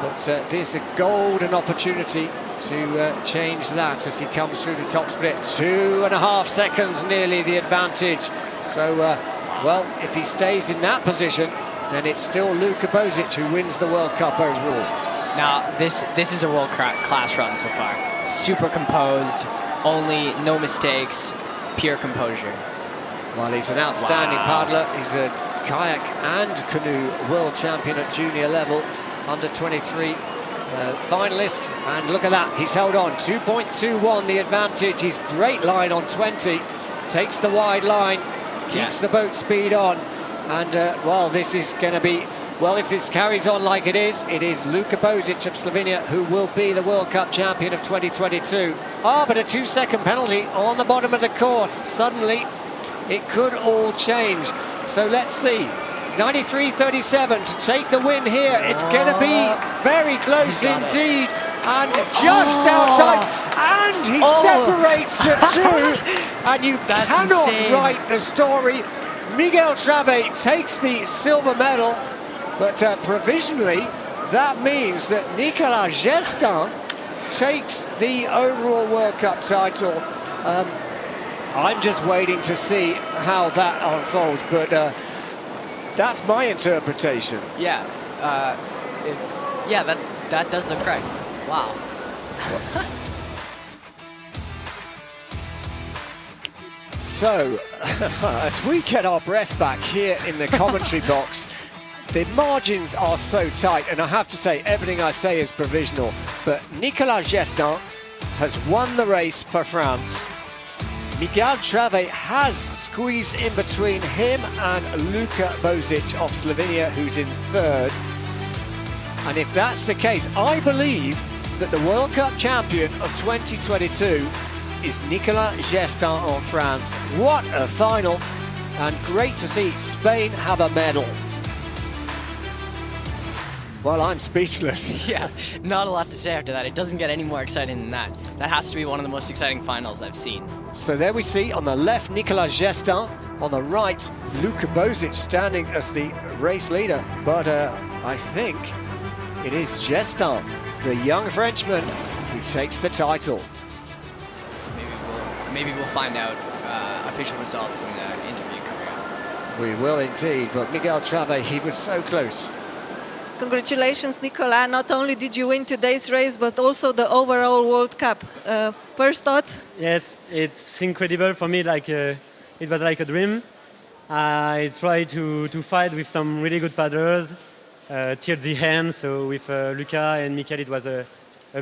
[SPEAKER 1] but there's a golden opportunity to change that as he comes through the top split. 2.5 seconds nearly the advantage. So, well, if he stays in that position, then it's still Luka Božič who wins the World Cup overall.
[SPEAKER 6] Now, this is a world-class run so far. Super composed, no mistakes, pure composure.
[SPEAKER 1] Well, he's an outstanding paddler. He's a kayak and canoe world champion at junior level, under 23 finalist. And look at that, he's held on. 2.21 the advantage. He's great line on 20. Takes the wide line, keeps the boat speed on. And, well, this is going to be... Well, if this carries on like it is Luka Božič of Slovenia who will be the World Cup champion of 2022. But a 2-second penalty on the bottom of the course. Suddenly, it could all change. So let's see. 93.37 to take the win here. It's going to be very close indeed. And just outside. And he separates the two. And you cannot write the story. Miguel Trave takes the silver medal. But provisionally, that means that Nicolas Gestin takes the overall World Cup title. I'm just waiting to see how that unfolds, but that's my interpretation.
[SPEAKER 6] Yeah, yeah, that does look right. Wow.
[SPEAKER 1] So, as we get our breath back here in the commentary box, the margins are so tight, and I have to say, everything I say is provisional, but Nicolas Gestin has won the race for France. Miguel Trave has squeezed in between him and Luka Božič of Slovenia, who's in third. And if that's the case, I believe that the World Cup champion of 2022 is Nicolas Gestin of France. What a final, and great to see Spain have a medal. Well, I'm speechless.
[SPEAKER 6] Yeah, not a lot to say after that. It doesn't get any more exciting than that. That has to be one of the most exciting finals I've seen.
[SPEAKER 1] So there we see on the left Nicolas Gestin, on the right Luka Božič standing as the race leader. But I think it is Gestin, the young Frenchman, who takes the title.
[SPEAKER 6] Maybe we'll find out official results in the interview coming up.
[SPEAKER 1] We will indeed, but Miguel Trave, he was so close.
[SPEAKER 3] Congratulations, Nicolas. Not only did you win today's race, but also the overall World Cup. First thoughts?
[SPEAKER 8] Yes, it's incredible for me. Like it was like a dream. I tried to fight with some really good paddlers till the end. So with Luka and Mikael, it was a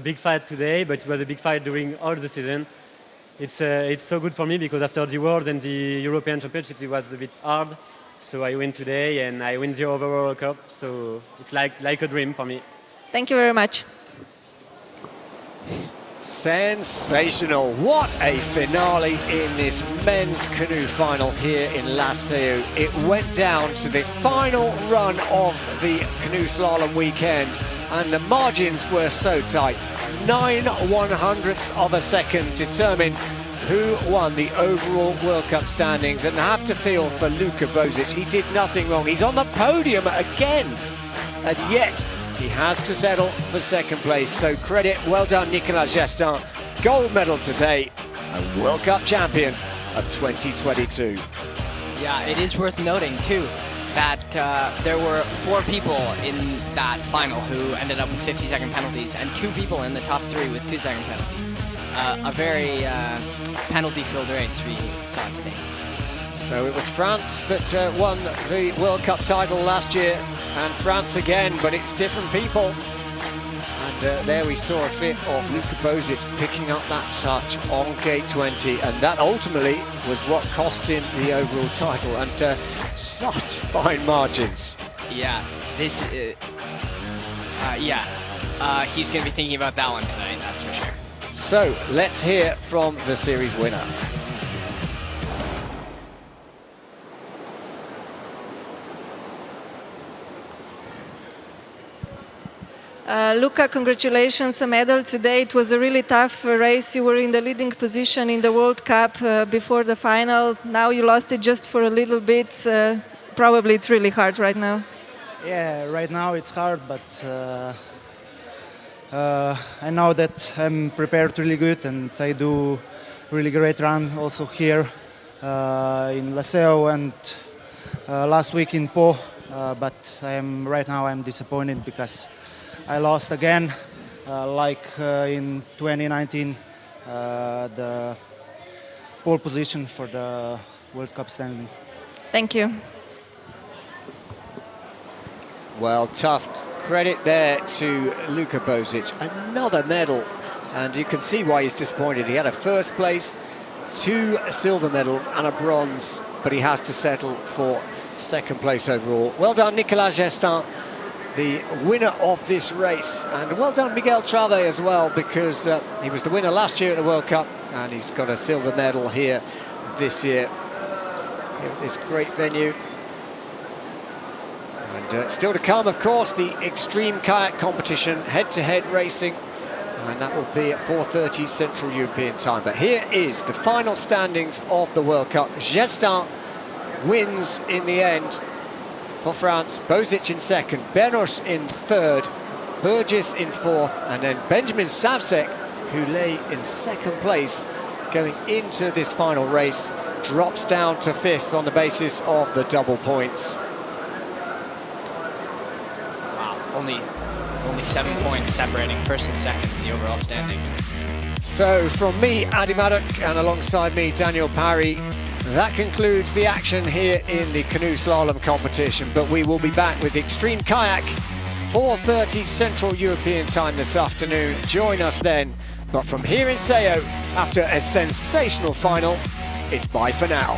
[SPEAKER 8] big fight today, but it was a big fight during all the season. It's so good for me because after the World and the European Championship, it was a bit hard. So I win today and I win the overall World Cup. So it's like a dream for me.
[SPEAKER 3] Thank you very much.
[SPEAKER 1] Sensational. What a finale in this men's canoe final here in La Seu. It went down to the final run of the canoe slalom weekend, and the margins were so tight. 9/100ths of a second determined who won the overall World Cup standings, and I have to feel for Luka Božič. He did nothing wrong. He's on the podium again, and yet he has to settle for second place. So credit, well done, Nicolas Gestin. Gold medal today, and World Cup champion of 2022.
[SPEAKER 6] Yeah, it is worth noting too that there were 4 people in that final who ended up with 50-second penalties, and 2 people in the top 3 with 2-second penalties. A very penalty-filled race we saw today.
[SPEAKER 1] So it was France that won the World Cup title last year, and France again, but it's different people. And there we saw a bit of Luka Bozic picking up that touch on gate 20, and that ultimately was what cost him the overall title, and such fine margins.
[SPEAKER 6] Yeah, this, he's going to be thinking about that one tonight, that's for sure.
[SPEAKER 1] So let's hear from the series winner.
[SPEAKER 3] Luca, congratulations, a medal today. It was a really tough race. You were in the leading position in the World Cup before the final. Now you lost it just for a little bit. Probably it's really hard right now.
[SPEAKER 9] Yeah, right now it's hard, but I know that I'm prepared really good and I do really great run also here in Laseo and last week in Po. But right now I'm disappointed because I lost again, like in 2019, the pole position for the World Cup standing.
[SPEAKER 3] Thank you.
[SPEAKER 1] Well, tough credit there to Luka Bozic. Another medal, and you can see why he's disappointed. He had a first place, 2 silver medals and a bronze, but he has to settle for second place overall. Well done, Nicolas Gestin, the winner of this race, and well done Miguel Trave as well, because he was the winner last year at the World Cup and he's got a silver medal here this year at this great venue. And still to come, of course, the extreme kayak competition, head-to-head racing, and that will be at 4:30 Central European time. But here is the final standings of the World Cup. Gestin wins in the end for France, Bozic in second, Benoš in third, Burgess in fourth, and then Benjamin Savsek, who lay in second place going into this final race, drops down to fifth on the basis of the double points.
[SPEAKER 6] Wow, only 7 points separating first and second in the overall standing.
[SPEAKER 1] So from me, Adi Maddock, and alongside me, Daniel Parry, that concludes the action here in the canoe slalom competition, but we will be back with Extreme Kayak, 4:30 Central European time this afternoon. Join us then. But from here in Seo, after a sensational final, it's bye for now.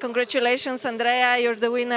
[SPEAKER 3] Congratulations, Andrea, you're the winner